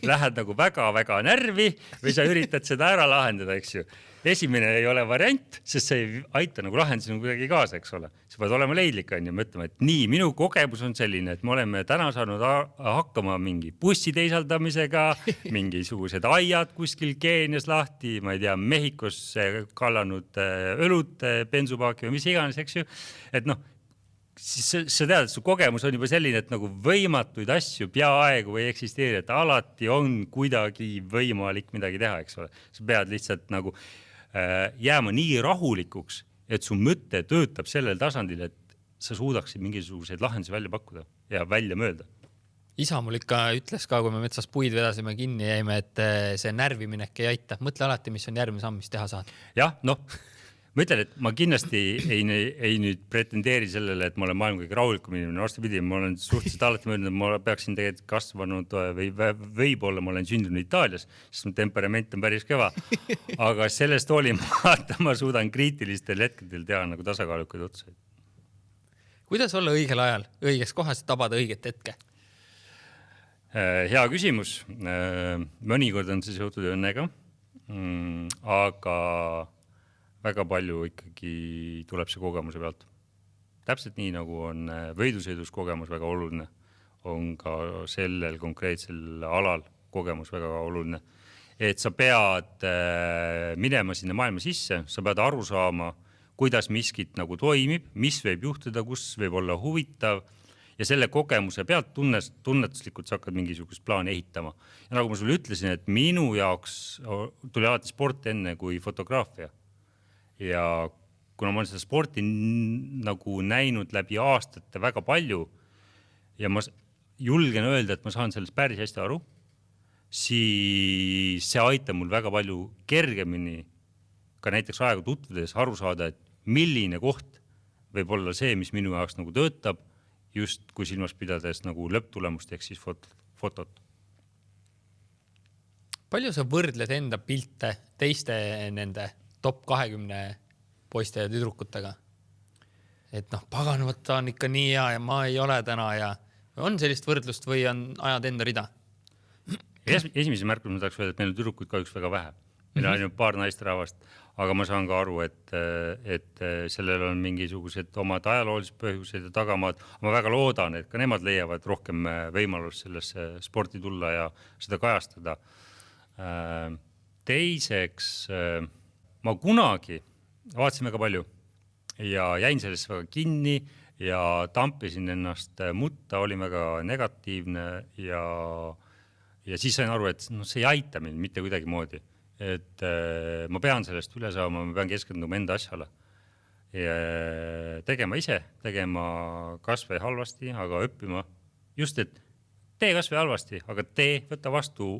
lähed nagu väga-väga närvi või sa üritad seda ära lahendada, eks ju. Esimene ei ole variant, sest see ei aita nagu lahendusena kuidagi kaasa, eks ole. Sa pead olema leidlik, on ju, mõtlema, et nii, minu kogemus on selline, et me oleme täna saanud hakkama mingi bussi teisaldamisega, mingisugused aiad kuskil Keenias lahti, ma ei tea, Mehhikos kallanud õlut, bensupaaki või mis iganes, eks ju. Et siis sa tead, et su kogemus on juba selline, et nagu võimatuid asju peaaegu ei eksisteeri, et alati on kuidagi võimalik midagi teha, eks ole. Sa pead lihtsalt nagu jääma nii rahulikuks, et su mõte töötab sellel tasandil, et sa suudaksid mingisuguseid lahendusi välja pakkuda ja välja mööda. Isa mul ikka ütles ka, kui me metsas puid vedasime kinni jäime, et see närviminek ei aita. Mõtle alati, mis on järgmine samm, mis teha saad. Jah, ma ütlen, et ma kindlasti ei nüüd pretendeeri sellele, et ma olen maailma kõige rahulikum inimene. Vastupidi, ma olen suhteliselt alati mõelnud, et ma peaksin tegelikult kasvanud või võib-olla ma olen sündinud Itaalias, sest mu temperament on päris kõva. Aga sellest hoolimata ma suudan kriitilistel hetkedel teha nagu tasakaalukaid otsuseid. Kuidas olla õigel ajal, õiges kohas ja tabada õiget hetke? Hea küsimus. Mõnikord on see seotud õnnega, aga väga palju ikkagi tuleb see kogemuse pealt. Täpselt nii, nagu on võidusõidus kogemus väga oluline, on ka sellel konkreetsel alal kogemus väga oluline. Et sa pead minema sinna maailma sisse, sa pead aru saama, kuidas miskit nagu toimib, mis võib juhtuda, kus võib olla huvitav ja selle kogemuse pealt tunnetuslikult sa hakkad mingisugust plaani ehitama. Ja nagu ma sulle ütlesin, et minu jaoks tuli alati sport enne kui fotograafia. Ja kuna ma olen seda sporti nagu näinud läbi aastate väga palju ja ma julgen öelda, et ma saan sellest päris hästi aru, siis see aitab mul väga palju kergemini ka näiteks aega tutvudes aru saada, et milline koht võib olla see, mis minu jaoks nagu töötab, just kui silmas pidades nagu lõpptulemust ehk siis fotot. Palju sa võrdled enda pilte teiste nende top 20 poiste ja tüdrukutega? Et paganavad ta on ikka nii hea ja ma ei ole täna ja on sellist võrdlust või on ajad enda rida? Esimese märkus ma tahaks öelda, et meil on tüdrukuid kahjuks väga vähe. Meil on ainult paar naisterahvast, aga ma saan ka aru, et sellel on mingisugused omad ajaloolised põhjused ja tagamaad. Ma väga loodan, et ka nemad leiavad rohkem võimalust sellesse sporti tulla ja seda kajastada. Teiseks, ma kunagi vaatasin väga palju ja jäin sellest väga kinni ja tampisin ennast mutta, olin väga negatiivne ja siis sain aru, et see ei aita mind mitte kuidagi moodi. Et ma pean sellest üle saama, ma pean keskenduma enda asjale. Ja tegema ise, tegema kas või halvasti, aga õppima. Just, et tee kas või halvasti, aga võta vastu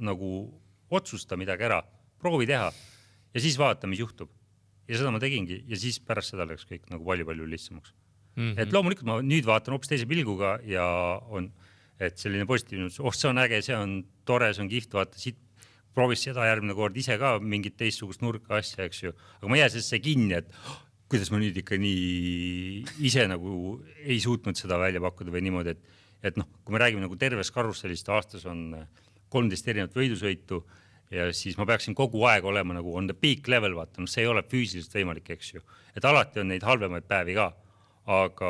nagu otsusta midagi ära, proovi teha ja siis vaata, mis juhtub. Ja seda ma tegingi ja siis pärast seda läks kõik nagu palju lihtsamaks. Et loomulikult ma nüüd vaatan hoopis teise pilguga ja on, et selline positiivne, see on äge, see on tore, see on kihvt, vaata siit proovis seda järgmine kord ise ka mingit teistsugust nurka asja, eks ju. Aga ma jää sellesse kinni, et kuidas ma nüüd ikka nii ise nagu ei suutnud seda välja pakkuda või niimoodi, et noh, kui me räägime nagu terves karussellist, aastas on 13 erinevat võidusõitu ja siis ma peaksin kogu aeg olema nagu on the peak level, vaata, no see ei ole füüsiliselt võimalik, eks ju. Et alati on neid halvemaid päevi ka, aga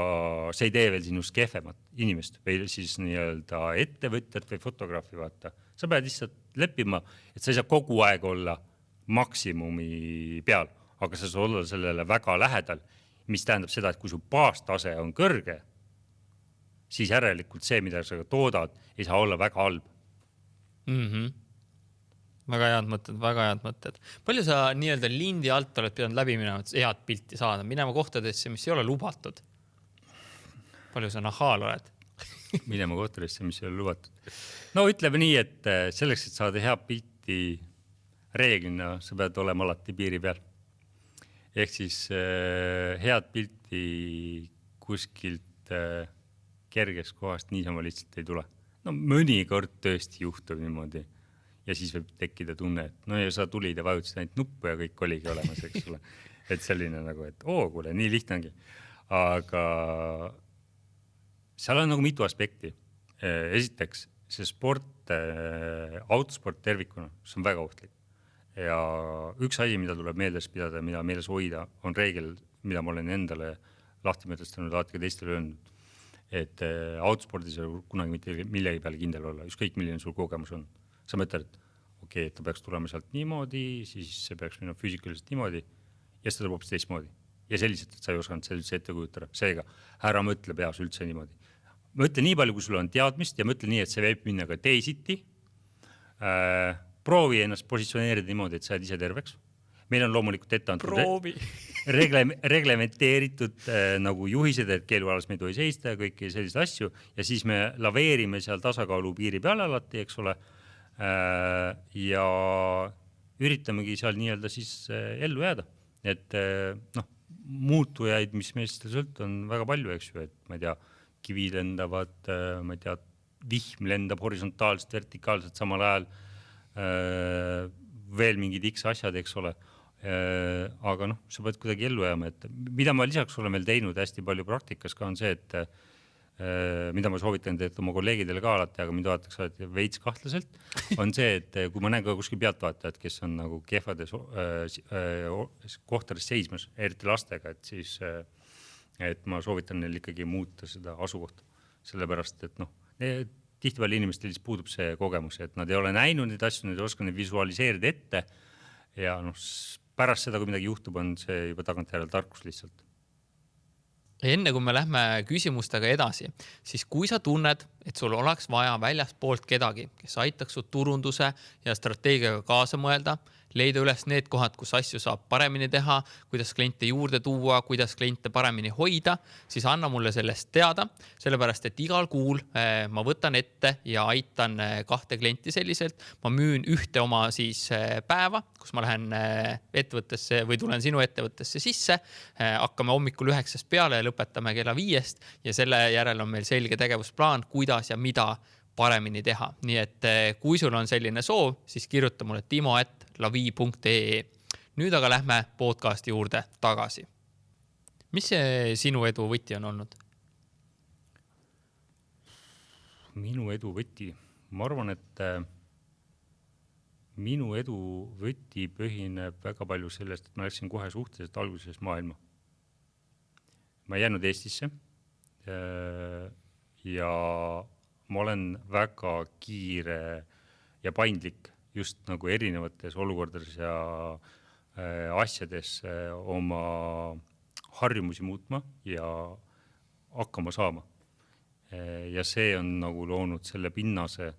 see ei tee veel sinust kehvemat inimest või siis nii-öelda ettevõtjat või fotograafi, vaata. Sa pead lihtsalt leppima, et sa ei saa kogu aeg olla maksimumi peal, aga sa saad olla sellele väga lähedal, mis tähendab seda, et kui su baastase on kõrge, siis järelikult see, mida sa toodad, ei saa olla väga halb. Väga head mõtted, väga head mõtted. Palju sa nii-öelda lindi alt oled pidanud läbi minema, et head pilti saada, minema kohtadesse, mis ei ole lubatud? Palju sa nahhaal oled? Minema kohtadesse, mis ei ole lubatud. No ütleme nii, et selleks, et saada head pilti reeglina, sa pead olema alati piiri peal. Ehk siis head pilti kuskilt kergest kohast niisama lihtsalt ei tule. No mõnikord tõesti juhtub niimoodi ja siis võib tekkida tunne, et no ja sa tulid ja vajutasid ainult nuppu ja kõik oligi olemas, eks ole. Et selline nagu, et kuule, nii lihtne ongi. Aga seal on nagu mitu aspekti. Esiteks, see sport, autosport tervikuna, see on väga ohtlik. Ja üks asi, mida tuleb meeles pidada, mida meeles hoida, on reegel, mida ma olen endale lahti mõtestanud, alati ka teistele öelnud, et autospordis ei ole kunagi mitte millegi peale kindel olla, ükskõik milline sul kogemus on. Sa mõtled, et okei, et ta peaks tulema sealt niimoodi, siis see peaks minna füüsikaliselt niimoodi ja seda tuleb hoopis teistmoodi. Ja selliselt, et sa ei osanud seda üldse ette kujutada. Seega, ära mõtle peas üldse niimoodi. Mõtle nii palju, kui sul on teadmist ja mõtle nii, et see võib minna ka teisiti. Proovi ennast positsioneerida niimoodi, et sa oled ise terveks. Meil on loomulikult ette antud reglementeeritud nagu juhised, et keelualas me ei tohi seista ja kõiki selliseid asju ja siis me laveerime seal tasakaalu piiri peal alati, eks ole, ja üritamegi seal nii-öelda siis ellu jääda. Et noh, muutujaid, mis meist sõlt on väga palju, eks ju, et ma ei tea, kivi lendavad, ma ei tea, vihm lendab horisontaalselt, vertikaalselt samal ajal, veel mingid X asjad, eks ole. Aga noh, sa pead kuidagi ellu jääma, et mida ma lisaks olen veel teinud hästi palju praktikas ka on see, et mida ma soovitan teed oma kolleegidele ka alati, aga mind vaadatakse alati veits kahtlaselt, on see, et kui ma näen ka kuskil pealtvaatajad, kes on nagu kehvades kohtades seismas, eriti lastega, et siis et ma soovitan neil ikkagi muuta seda asukohta. Sellepärast, et noh, tihtipeale inimestel puudub see kogemus, et nad ei ole näinud neid asju, nad ei oska neid visualiseerida ette ja noh, pärast seda, kui midagi juhtub, on see juba tagantjärele tarkus lihtsalt. Enne kui me lähme küsimustega edasi, siis kui sa tunned, et sul oleks vaja väljaspoolt kedagi, kes aitaks su turunduse ja strateegiaga kaasa mõelda, leida üles need kohad, kus asju saab paremini teha, kuidas kliente juurde tuua, kuidas kliente paremini hoida, siis anna mulle sellest teada, sellepärast et igal kuul ma võtan ette ja aitan 2 klienti selliselt. Ma müün ühte oma siis päeva, kus ma lähen ettevõttesse või tulen sinu ettevõttesse sisse, hakkame hommikul 9 peale ja lõpetame kella 5 ja selle järel on meil selge tegevusplaan, kuidas ja mida paremini teha. Nii et kui sul on selline soov, siis kirjuta mulle timo@lavi.ee. Nüüd aga lähme podcasti juurde tagasi. Mis see sinu edu võti on olnud? Minu edu võti? Ma arvan, et minu edu võti põhineb väga palju sellest, et ma läksin kohe suhteliselt alguses maailma. Ma ei jäänud Eestisse ja ma olen väga kiire ja paindlik just nagu erinevates olukordades ja asjades oma harjumusi muutma ja hakkama saama. Ja see on nagu loonud selle pinnase,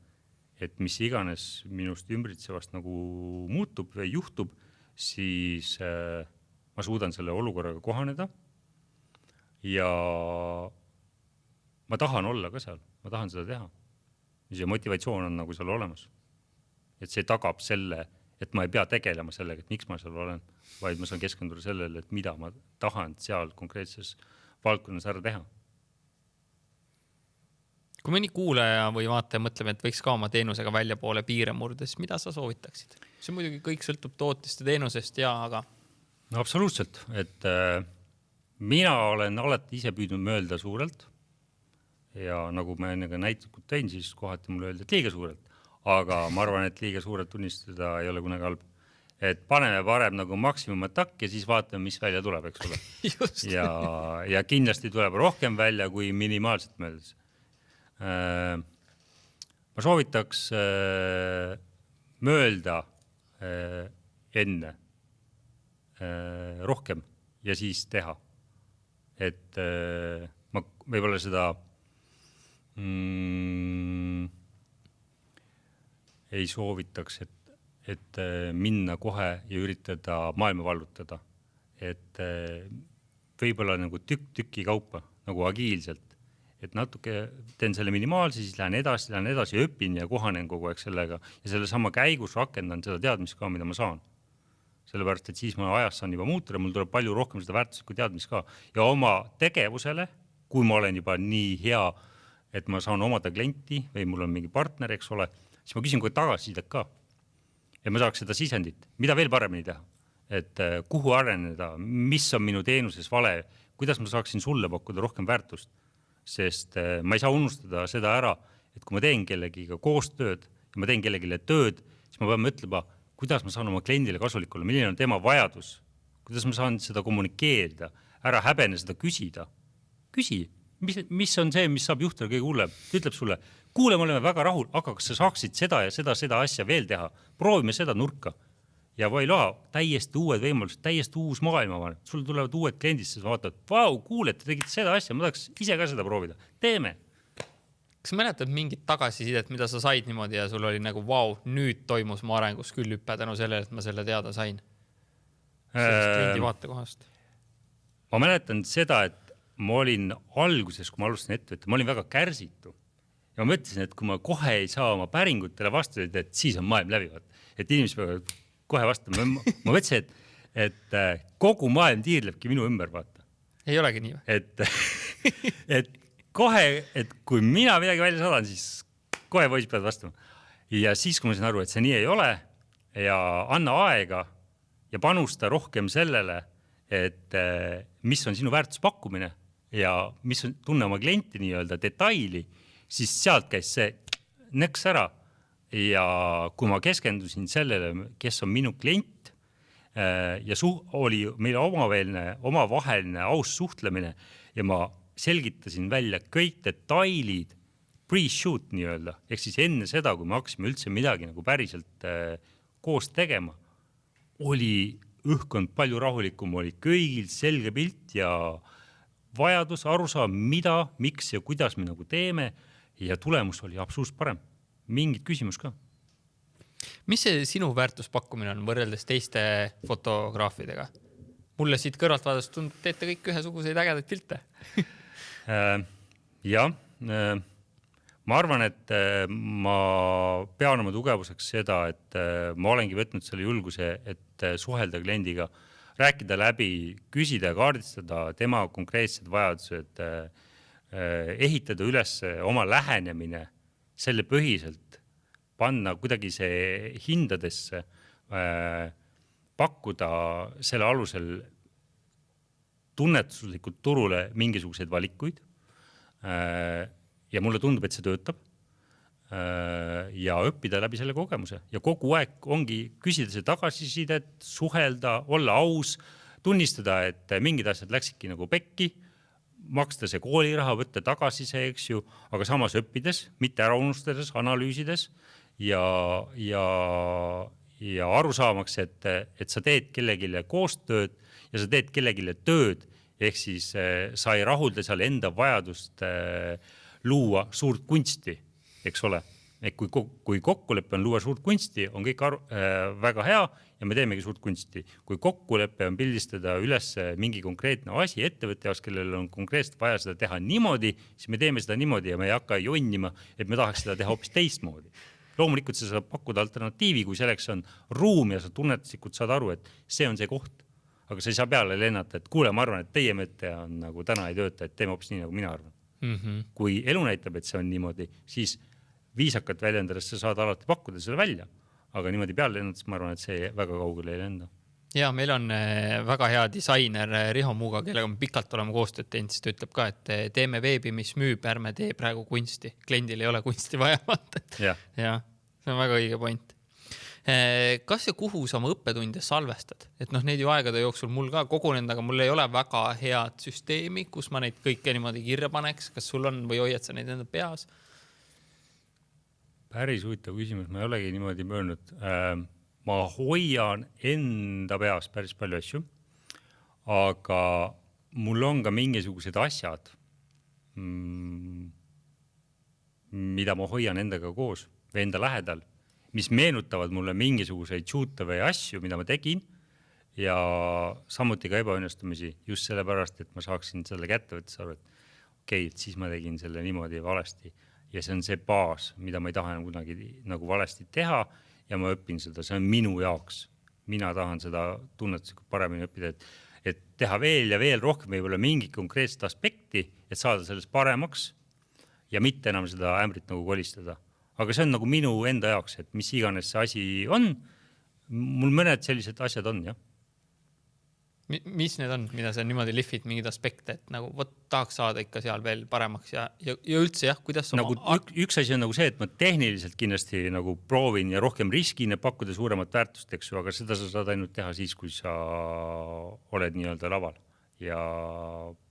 et mis iganes minust ümbritsevast nagu muutub või juhtub, siis ma suudan selle olukorraga kohaneda ja ma tahan olla ka seal, ma tahan seda teha. See motivatsioon on nagu seal olemas. Et see tagab selle, et ma ei pea tegelema sellega, et miks ma seal olen, vaid ma saan keskenduda sellele, et mida ma tahan seal konkreetses valdkonnas ära teha. Kui mõni kuulaja või vaataja mõtleb, et võiks ka oma teenusega välja poole piire murda, siis mida sa soovitaksid? See muidugi kõik sõltub tootest ja teenusest, aga... No absoluutselt, et mina olen alati ise püüdnud mõelda suurelt ja nagu ma enne ka näitlikult tõin, siis kohati mulle öeldi, et liiga suurelt, aga ma arvan, et liiga suurelt tunnistada ei ole kunagi halb. Et paneme parem nagu maksimumatakk ja siis vaatame, mis välja tuleb, eks ole. Just. Ja kindlasti tuleb rohkem välja kui minimaalselt mõeldes. Ma soovitaks mõelda enne rohkem ja siis teha. Et ma võib-olla seda ei soovitaks, et minna kohe ja üritada maailma vallutada. Et võib-olla nagu tüki kaupa, nagu agiilselt. Et natuke teen selle minimaalse, siis lähen edasi, õpin ja kohanen kogu aeg sellega. Ja selle sama käigus rakendan seda teadmist ka, mida ma saan. Sellepärast, et siis ma ajas saan juba muutuda, mul tuleb palju rohkem seda väärtuslikku teadmist ka. Ja oma tegevusele, kui ma olen juba nii hea, et ma saan omada klienti või mul on mingi partner, eks ole, siis ma küsin kogu tagasisidet ka. Ja ma saaks seda sisendit, mida veel paremini teha. Et kuhu areneda, mis on minu teenuses vale, kuidas ma saaksin sulle pakkuda rohkem väärtust. Sest ma ei saa unustada seda ära, et kui ma teen kellegiga koostööd ja ma teen kellegile tööd, siis ma pean mõtlema, kuidas ma saan oma kliendile kasulik olla, milline on tema vajadus, kuidas ma saan seda kommunikeerida, ära häbene seda küsida. Küsi, mis on see, mis saab juhtuda kõige hullem? Ta ütleb sulle, kuule, me oleme väga rahul, aga kas sa saaksid seda ja seda asja veel teha? Proovime seda nurka. Ja voila, täiesti uued võimalused, täiesti uus maailma. Sul tulevad uued kliendid, siis vaatavad, vau, kuule, te tegite seda asja, ma tahaks ise ka seda proovida. Teeme. Kas mäletad mingit tagasisidet, mida sa said niimoodi ja sul oli nagu, vau, nüüd toimus mu arengus küll hüppe tänu sellele, et ma selle teada sain? Sellest kliendi vaatekohast. Ma mäletan seda, et ma olin alguses, kui ma alustasin ettevõtte, ma olin väga kärsitu. Ja ma mõtlesin, et kui ma kohe ei saa oma päringutele vastuseid, et siis on maailm läbivad. Et inimesed peavad kohe vastama. Ma mõtlesin, et kogu maailm tiirlebki minu ümber, vaata. Ei olegi nii või? Et kohe, et kui mina midagi välja saadan, siis kohe poisid peavad vastama. Ja siis, kui ma sain aru, et see nii ei ole ja anna aega ja panusta rohkem sellele, et mis on sinu väärtuspakkumine ja mis on tunne oma klienti nii-öelda detaili, siis sealt käis see nõks ära. Ja kui ma keskendusin sellele, kes on minu klient ja oli meil omavaheline aus suhtlemine ja ma selgitasin välja kõik detailid pre-shoot nii-öelda, ehk siis enne seda, kui me hakkasime üldse midagi nagu päriselt koos tegema, oli õhkond palju rahulikum, oli kõigil selge pilt ja vajadus aru saa, mida, miks ja kuidas me nagu teeme ja tulemus oli absoluutselt parem. Mingid küsimus ka. Mis see sinu väärtuspakkumine on võrreldes teiste fotograafidega? Mulle siit kõrvalt vaadast tundub, teete kõik ühesuguseid ägedaid pilte. Jah, ma arvan, et ma pean oma tugevuseks seda, et ma olengi võtnud selle julguse, et suhelda kliendiga, rääkida läbi, küsida ja kaardistada tema konkreetsed vajadused, ehitada üles oma lähenemine selle põhiselt, panna kuidagi see hindadesse, pakkuda selle alusel tunnetuslikult turule mingisuguseid valikuid ja mulle tundub, et see töötab ja õppida läbi selle kogemuse ja kogu aeg ongi küsida see tagasisidet, suhelda, olla aus, tunnistada, et mingid asjad läksidki nagu pekki, maksta see kooliraha, võtta tagasi see, eks ju, aga samas õppides, mitte ära unustades, analüüsides ja aru saamaks, et sa teed kellegile koostööd ja sa teed kellegile tööd, ehk siis sa ei rahulda seal enda vajadust luua suurt kunsti, eks ole. Et kui kokkuleppe on luua suurt kunsti, on kõik väga hea ja me teemegi suurt kunsti. Kui kokkuleppe on pildistada üles mingi konkreetne asi ettevõtte jaoks, kellel on konkreetselt vaja seda teha niimoodi, siis me teeme seda niimoodi ja me ei hakka jonnima, et me tahaks seda teha hoopis teistmoodi. Loomulikult sa saab pakkuda alternatiivi, kui selleks on ruum ja sa tunnetuslikult saad aru, et see on see koht. Aga sa ei saa peale lennata, et kuule, ma arvan, et teie mõte on nagu täna ei tööta, et teeme hoopis nii, nagu mina arvan. Kui elu näitab, et see on niimoodi, siis viisakalt väljendades sa saad alati pakkuda selle välja, aga niimoodi peale lennades ma arvan, et see väga kaugele ei lenda. Ja meil on väga hea disainer Riho Muuga, kellega me pikalt oleme koostööd teinud, siis ta ütleb ka, et teeme veebi, mis müüb, ärme tee praegu kunsti. Kliendil ei ole kunsti vaja. Ja, see on väga õige point. Kas ja kuhu sa oma õppetunde salvestad? Et neid ju aegade jooksul mul ka kogunenud, aga mul ei ole väga head süsteemi, kus ma neid kõike niimoodi kirja paneks. Kas sul on või hoiad sa neid enda peas? Päris huvitav küsimus, ma ei olegi niimoodi möönud. Ma hoian enda peas päris palju asju, aga mul on ka mingisugused asjad, mida ma hoian endaga koos või enda lähedal, mis meenutavad mulle mingisuguseid shoot'e või asju, mida ma tegin ja samuti ka ebaõnnestumisi just sellepärast, et ma saaksin selle kätte võttes aru, et okei, siis ma tegin selle niimoodi valesti ja see on see baas, mida ma ei taha kunagi nagu valesti teha ja ma õpin seda, see on minu jaoks. Mina tahan seda tunnetuslikult paremini õppida, et teha veel ja veel rohkem võib-olla mingi konkreetset aspekti, et saada sellest paremaks ja mitte enam seda ämbrit nagu kolistada. Aga see on nagu minu enda jaoks, et mis iganes see asi on, mul mõned sellised asjad on, jah. Mis need on, mida sa niimoodi lihvid mingid aspekte, et nagu tahaks saada ikka seal veel paremaks ja üldse jah, kuidas nagu üks asi on nagu see, et ma tehniliselt kindlasti nagu proovin ja rohkem riskin ja pakkuda suuremat väärtust, eks ju, aga seda sa saad ainult teha siis, kui sa oled nii-öelda laval ja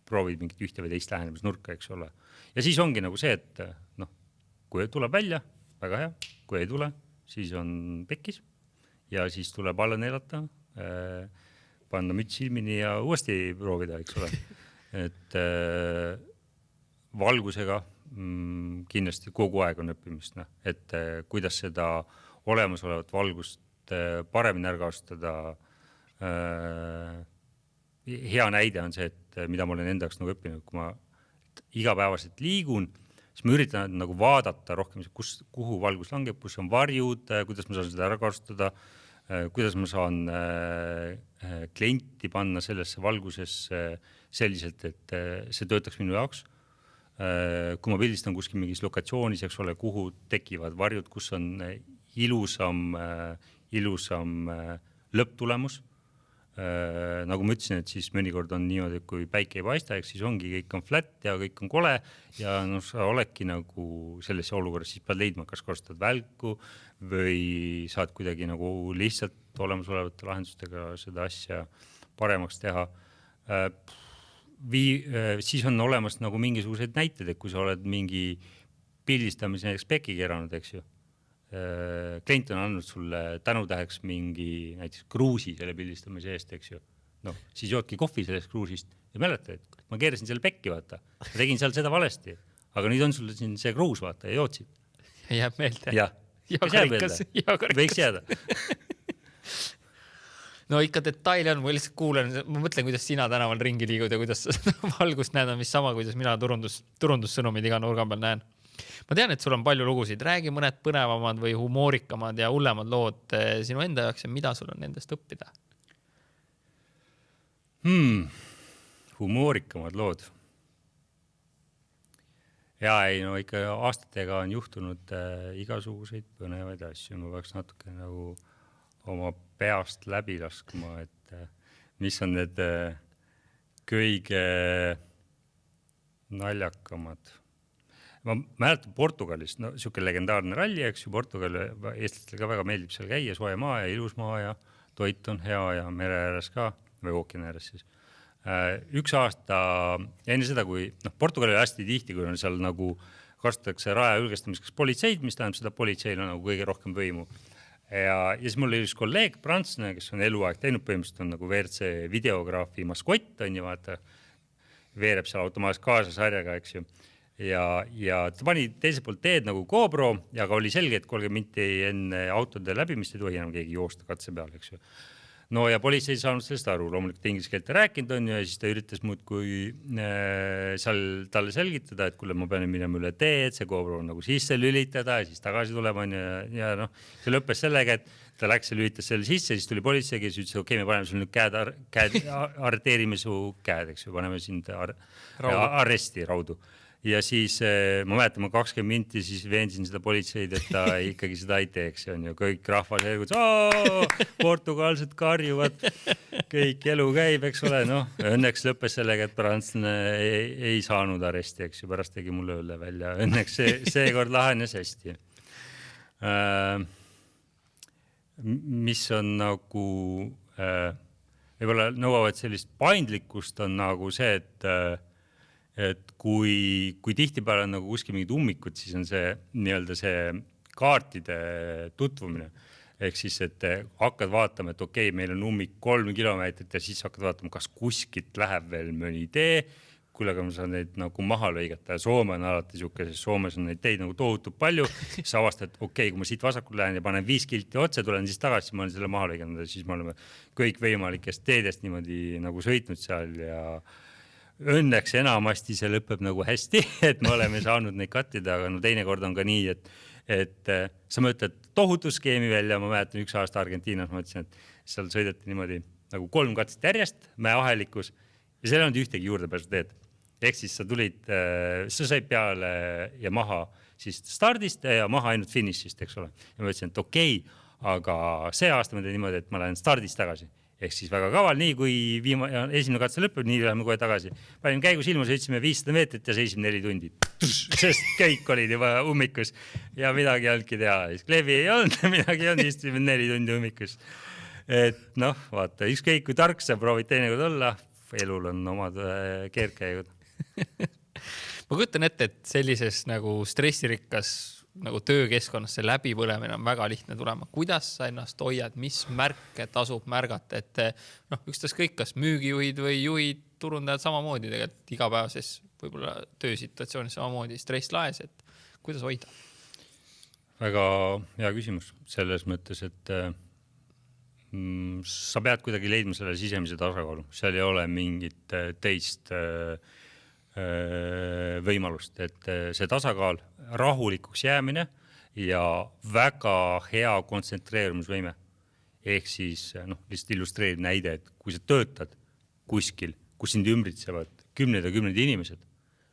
proovid mingit ühte või teist lähenemisnurka, eks ole. Ja siis ongi nagu see, et kui tuleb välja, väga hea, kui ei tule, siis on pekkis ja siis tuleb alla neelata, panna müts silmini ja uuesti proovida, eks ole. Et valgusega kindlasti kogu aeg on õppimist, et kuidas seda olemasolevat valgust paremini ära kasutada. Hea näide on see, et mida ma olen enda jaoks nagu õppinud, kui ma igapäevaselt liigun, siis ma üritan nagu vaadata rohkem, kuhu valgus langeb, kus on varjud, kuidas ma saan seda ära kasutada, kuidas ma saan klienti panna sellesse valgusesse selliselt, et see töötaks minu jaoks. Kui ma pildistan kuskil mingis lokatsioonis, eks ole, kuhu tekivad varjud, kus on ilusam lõpptulemus. Nagu ma ütlesin, et siis mõnikord on niimoodi, et kui päike ei paista, siis ongi, kõik on flat ja kõik on kole ja sa oledki nagu sellesse olukorras, siis pead leidma, kas kasutad välku või saad kuidagi nagu lihtsalt olemasolevate lahendustega seda asja paremaks teha. Siis on olemas nagu mingisugused näited, et kui sa oled mingi pildistamise näiteks peki keranud, eks ju. Klient on andnud sulle tänutäheks mingi näiteks kruusi selle pildistamise eest, eks ju. Siis joodki kohvi sellest kruusist ja mäletad, et ma keerasin selle pekki, vaata. Ma tegin seal seda valesti, aga nüüd on sulle siin see kruus, vaata, ja joodsid. Jääb meelde. Ja võiks jääda. No ikka detaili on, ma lihtsalt kuulen, ma mõtlen, kuidas sina tänaval ringi liigud ja kuidas valgust näed on mis sama, kuidas mina turundussõnumid iga nurga peal näen. Ma tean, et sul on palju lugusid, räägi mõned põnevamad või humoorikamad ja hullemad lood sinu enda jaoks ja mida sul on nendest õppida? Humoorikamad lood. Ja ikka aastatega on juhtunud igasuguseid põnevaid asju. Ma peaks natuke nagu oma peast läbi laskma, et mis on need kõige naljakamad. Ma mäletan Portugalist, siuke legendaarne ralli, eks ju, Portugali eestlastel ka väga meeldib seal käia, soe maa ja ilus maa ja toit on hea ja mere ääres ka, või ookeani ääres siis. Üks aasta enne seda, kui Portugali hästi tihti, kui on seal nagu kasutatakse raja ülgestamiseks politseid, mis tähendab seda politseil on nagu kõige rohkem võimu. Ja siis mul oli üks kolleeg, prantslane, kes on eluaeg teinud, põhimõtteliselt on nagu WRC videograafi maskott, on ju vaata, veereb seal automaatselt kaasa sarjaga, eks ju. Ja ta pani teiselt poolt teed nagu GoPro ja ka oli selge, et 30 minti enne autode läbimist ei tohi enam keegi joosta katse peal, eks ju. No ja politsei ei saanud sellest aru, loomulikult inglise keelt rääkinud on ju, ja siis ta üritas muudkui seal talle selgitada, et kuule, ma pean minema üle teed, see GoPro on nagu sisse lülitada ja siis tagasi tulema on ja see lõppes sellega, et ta läks ja lülitas selle sisse, siis tuli politsei, kes ütles, okei, me paneme sul nüüd käed arreteerime su käed, eks ju, paneme sind arresti raudu. ja siis ma mäletan, ma 20 minti siis veensin seda politseid, et ta ikkagi seda ei teeks, on ju, kõik rahvas portugalsed karjuvad, kõik elu käib, eks ole, noh, õnneks lõppes sellega, et prantslane ei saanud aresti, eks ju, pärast tegi mulle õlle välja, õnneks seekord lahenes hästi. Mis on nagu, võib-olla nõuavad sellist paindlikkust on nagu see, et kui tihtipeale on nagu kuskil mingid ummikud, siis on see nii-öelda see kaartide tutvumine. Ehk siis, et hakkad vaatama, et okei, meil on ummik 3 kilomeetrit ja siis hakkad vaatama, kas kuskilt läheb veel mõni tee, kullega ma saan neid nagu maha lõigata. Ja Soome on alati siuke, sest Soomes on neid teid nagu tohutult palju. Siis avastad, et okei, kui ma siit vasakul lähen ja panen 5 kilti otse, tulen siis tagasi, siis ma olen selle maha lõiganud ja siis me oleme kõik võimalikest teedest niimoodi nagu sõitnud seal ja õnneks enamasti see lõpeb nagu hästi, et me oleme saanud neid kattida, aga no teinekord on ka nii, et sa mõtled tohutu skeemi välja, ma mäletan üks aasta Argentiinas, ma mõtlesin, et seal sõideti niimoodi nagu 3 katset järjest mäeahelikus ja seal ei olnud ühtegi juurdepääsu teed. Ehk siis sa tulid, sa said peale ja maha siis stardist ja maha ainult finišist, eks ole. Ja ma mõtlesin, et okei, aga see aasta ma teen niimoodi, et ma lähen stardist tagasi. Ehk siis väga kaval, nii kui esimene katse lõpeb, nii läheme kohe tagasi. Panin käigus ilma, sõitsime 500 meetrit ja seisime 4 tundi. Sest kõik olid juba ummikus ja midagi ei olnudki teha. Kleebi ei olnud, midagi ei olnud, istusime 4 tundi ummikus. Et noh, vaata, ükskõik kui tark sa proovid teinekord olla, elul on omad keerkäigud. Ma kujutan ette, et sellises nagu stressirikkas nagu töökeskkonnas see läbipõlemine on väga lihtne tulema. Kuidas sa ennast hoiad, mis märke tasub märgata, et ükstas kõik, kas müügijuhid või juhid, turundajad samamoodi tegelikult igapäevases võib-olla töösituatsioonis samamoodi stress laes, et kuidas hoida? Väga hea küsimus selles mõttes, et sa pead kuidagi leidma selle sisemise tasakaalu. Seal ei ole mingit teist võimalust, et see tasakaal, rahulikuks jäämine ja väga hea kontsentreerumisvõime. Ehk siis lihtsalt illustreerib näide, et kui sa töötad kuskil, kus sind ümbritsevad kümned ja kümned inimesed,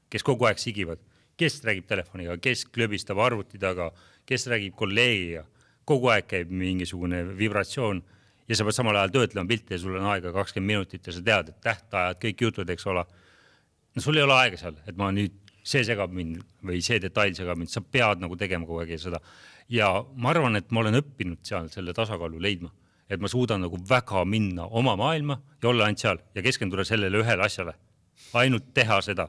kes kogu aeg sigivad, kes räägib telefoniga, kes klöbistab arvuti taga, kes räägib kolleegiga, kogu aeg käib mingisugune vibratsioon ja sa pead samal ajal töötlema pilti ja sul on aega 20 minutit ja sa tead, et tähtajad, kõik jutud, eks ole. No sul ei ole aega seal, et ma nüüd see segab mind või see detail segab mind, sa pead nagu tegema kogu aeg seda. Ja ma arvan, et ma olen õppinud seal selle tasakaalu leidma, et ma suudan nagu väga minna oma maailma ja olla ainult seal ja keskenduda sellele ühele asjale. Ainult teha seda.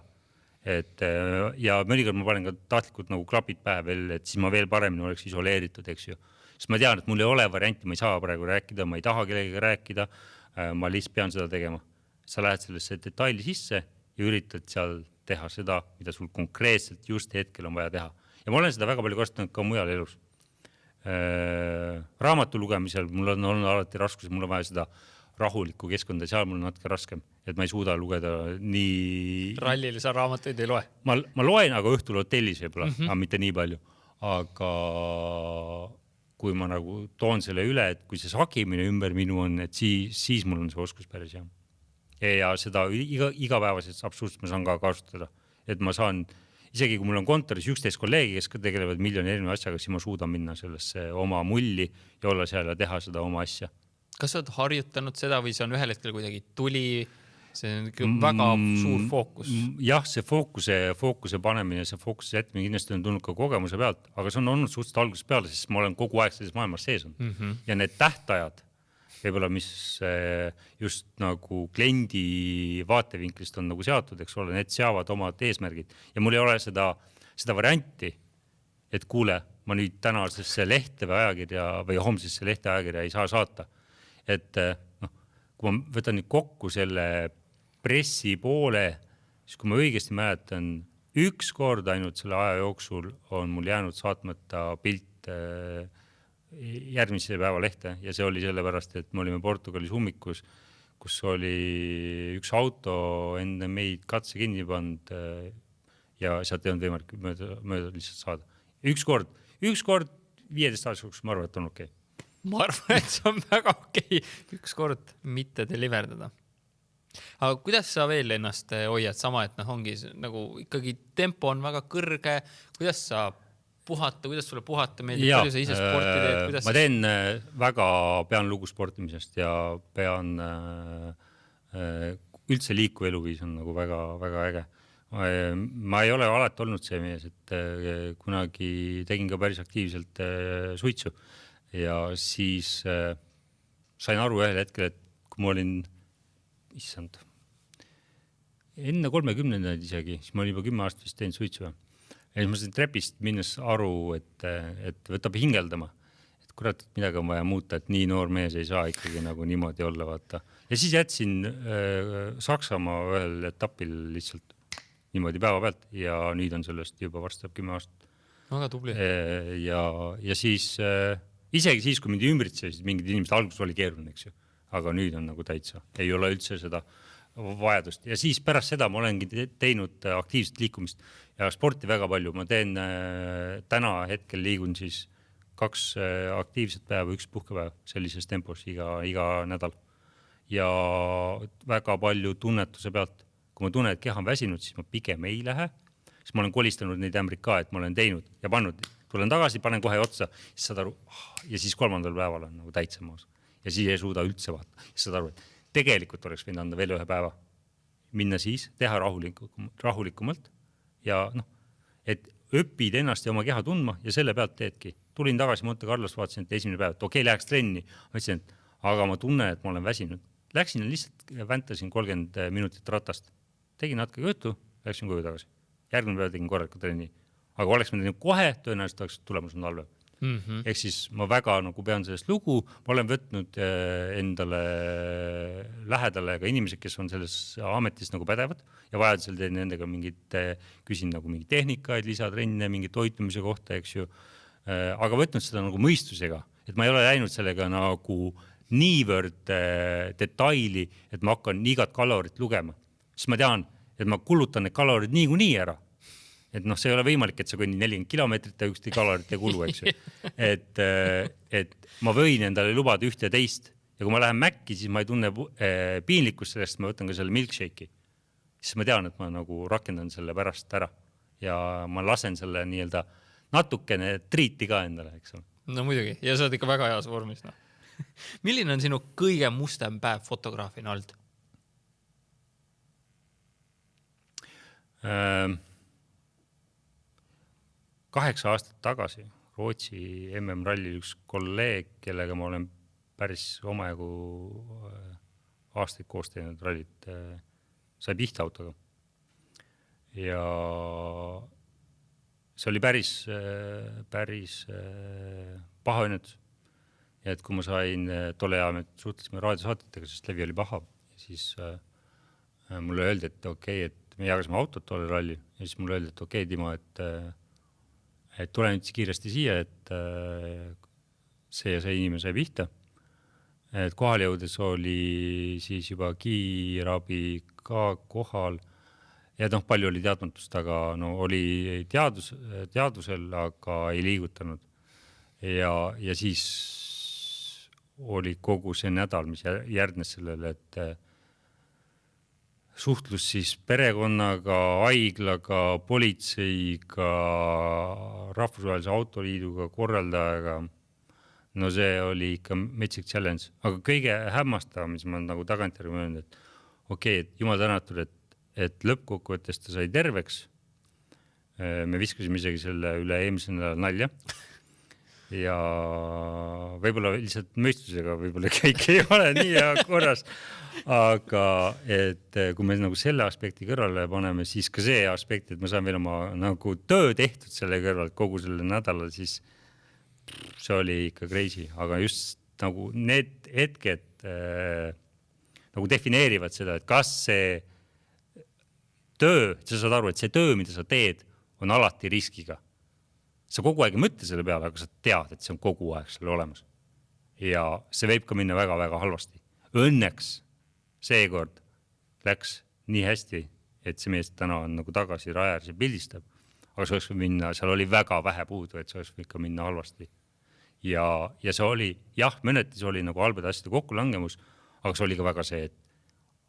Ja mõnikord ma panen ka tahtlikult nagu klapid pähe veel, et siis ma veel paremini oleks isoleeritud, eks ju. Sest ma tean, et mul ei ole varianti, ma ei saa praegu rääkida, ma ei taha kellegagi rääkida, ma lihtsalt pean seda tegema. Sa lähed sellesse detaili sisse ja üritad seal teha seda, mida sul konkreetselt just hetkel on vaja teha. Ja ma olen seda väga palju kasutanud ka mujal elus. Raamatu lugemisel mul on olnud alati raskus, mul on vaja seda rahulikku keskkonda, seal mul on natuke raskem, et ma ei suuda lugeda nii... Rallile sa raamatuid ei loe? Ma loen aga õhtul hotellis võib-olla, aga mitte nii palju. Aga kui ma nagu toon selle üle, et kui see sakimine ümber minu on, et siis mul on see oskus päris hea. Ja seda igapäevasest absoluutselt ma saan ka kasutada. Et ma saan, isegi kui mul on kontoris 11 kolleegi, kes tegelevad miljoni erineva asjaga, siis ma suudan minna sellesse oma mulli ja olla seal ja teha seda oma asja. Kas sa oled harjutanud seda või see on ühel hetkel kuidagi tuli, see on väga suur fookus? Jah, see fookuse panemine, see fookuse jätmine kindlasti on tulnud ka kogemuse pealt, aga see on olnud suhteliselt algusest peale, sest ma olen kogu aeg selles maailmas sees on. Ja need tähtajad, võib-olla mis just nagu kliendi vaatevinklist on nagu seatud, eks ole, need seavad omad eesmärgid. Ja mul ei ole seda varianti, et kuule, ma nüüd tänasesse lehte või ajakirja või homsesse lehte ajakirja ei saa saata. Et kui ma võtan nüüd kokku selle pressi poole, siis kui ma õigesti mäletan, üks kord ainult selle aja jooksul on mul jäänud saatmata pilt järgmise päeva lehte ja see oli sellepärast, et me olime Portugalis ummikus, kus oli üks auto enne meid katse kinni pannud ja sealt ei olnud võimalik mööda lihtsalt saada. Üks kord 15 aastaks, ma arvan, et on okei. Ma arvan, et see on väga okei. Üks kord mitte deliverdada. Aga kuidas sa veel ennast hoiad sama, et ongi nagu ikkagi tempo on väga kõrge, kuidas sa puhata, kuidas sulle puhata meeldib, palju sa ise sporti teed? Kuidas ma teen pean lugu sportimisest ja pean üldse liikuv eluviis on nagu väga, väga äge. Ma ei ole alati olnud see mees, et kunagi tegin ka päris aktiivselt suitsu ja siis sain aru ühel hetkel, et kui ma olin enne 30 isegi, siis ma olin juba 10 aastat vist teinud suitsu. Ja siis ma sain trepist minnes aru, et võtab hingeldama. Et kurat, midagi on vaja muuta, et nii noor mees ei saa ikkagi nagu niimoodi olla, vaata. Ja siis jätsin Saksamaa ühel etapil lihtsalt niimoodi päeva pealt ja nüüd on sellest juba varsti 10 aastat. Väga tubli. Ja siis, isegi siis, kui mind ümbritsesid mingid inimesed, alguses oli keeruline, eks ju. Aga nüüd on nagu täitsa, ei ole üldse seda vajadust. Ja siis pärast seda ma olengi teinud aktiivset liikumist ja sporti väga palju. Ma teen täna hetkel liigun siis 2 aktiivset päeva, 1 puhkepäev sellises tempos iga nädal. Ja väga palju tunnetuse pealt. Kui ma tunnen, et keha on väsinud, siis ma pigem ei lähe. Siis ma olen kolistanud neid ämbrid ka, et ma olen teinud ja pannud. Tulen tagasi, panen kohe otsa, siis saad aru, ja siis 3. päeval on nagu täitsa maas. Ja siis ei suuda üldse vaata. Siis saad aru, et tegelikult oleks võinud anda veel 1 päeva. Minna siis, teha rahulikumalt ja et õpid ennast ja oma keha tundma ja selle pealt teedki. Tulin tagasi Monte Carlos, vaatasin, et esimene päev, et okei, läheks trenni. Ma ütlesin, et aga ma tunnen, et ma olen väsinud. Läksin ja lihtsalt väntasin 30 minutit ratast. Tegin natuke juttu, läksin koju tagasi. Järgmine päev tegin korralikult trenni. Aga oleks ma teinud kohe, tõenäoliselt oleks tulemus on halvem. Ehk siis ma väga nagu pean sellest lugu, ma olen võtnud endale lähedale ka inimesed, kes on selles ametis nagu pädevad ja vajadusel teen nendega küsin nagu mingi tehnikaid, lisatrenne, mingi toitumise kohta, eks ju. Aga võtnud seda nagu mõistusega, et ma ei ole läinud sellega nagu niivõrd detaili, et ma hakkan igat kalorit lugema. Siis ma tean, et ma kulutan need kalorid niikuinii ära. Et see ei ole võimalik, et sa kõnni 40 kilomeetrit ja ükski kalorit ei kulu, eks ju. Et ma võin endale lubada ühte ja teist. Ja kui ma lähen Mäkki, siis ma ei tunne piinlikkust sellest, ma võtan ka selle milkshake'i. Siis ma tean, et ma nagu rakendan selle pärast ära. Ja ma lasen selle nii-öelda natukene triiti ka endale, eks ole. No muidugi, ja sa oled ikka väga heas vormis. Milline on sinu kõige mustem päev fotograafina olnud? 8 aastat tagasi Rootsi MM-rallil üks kolleeg, kellega ma olen päris omajagu aastaid koos teinud rallit, sai pihta autoga. Ja see oli päris paha õnnetus. Ja et kui ma sain tolle ajal, me suhtlesime raadiosaatitega, sest levi oli paha, siis mulle öeldi, et okei, et me jagasime autot tolle ralli ja siis mulle öeldi, et okei, Timo, et tule nüüd kiiresti siia, et see ja see inimene sai pihta. Et kohal jõudes oli siis juba kiirabi ka kohal ja palju oli teadmatust, aga oli teadusel, aga ei liigutanud. Ja siis oli kogu see nädal, mis järgnes sellele, et suhtlus siis perekonnaga, haiglaga, politseiga, rahvusvahelise autoliiduga, korraldajaga. No see oli ikka metsik challenge. Aga kõige hämmastav, mis ma nagu tagantjärgi mõelnud, et okei, et jumal tänatud, et lõppkokkuvõttes ta sai terveks. Me viskasime isegi selle üle eelmisel nädalal nalja. Ja võib-olla lihtsalt mõistusega, võib-olla kõik ei ole nii ja korras. Aga et kui me nagu selle aspekti kõrvale paneme, siis ka see aspekt, et ma saan veel oma nagu töö tehtud selle kõrval kogu selle nädala, siis see oli ikka crazy. Aga just nagu need hetked nagu defineerivad seda, et kas see töö, sa saad aru, et see töö, mida sa teed, on alati riskiga. Sa kogu aeg ei mõtle selle peale, aga sa tead, et see on kogu aeg selle olemas. Ja see võib ka minna väga-väga halvasti. Õnneks seekord läks nii hästi, et see mees täna on nagu tagasi rajääris ja pildistab. Aga see oleks minna, seal oli väga vähe puudu, et see oleks võinud ka minna halvasti. Ja see oli, jah, mõnetis oli nagu halbade asjade kokkulangemus, aga see oli ka väga see, et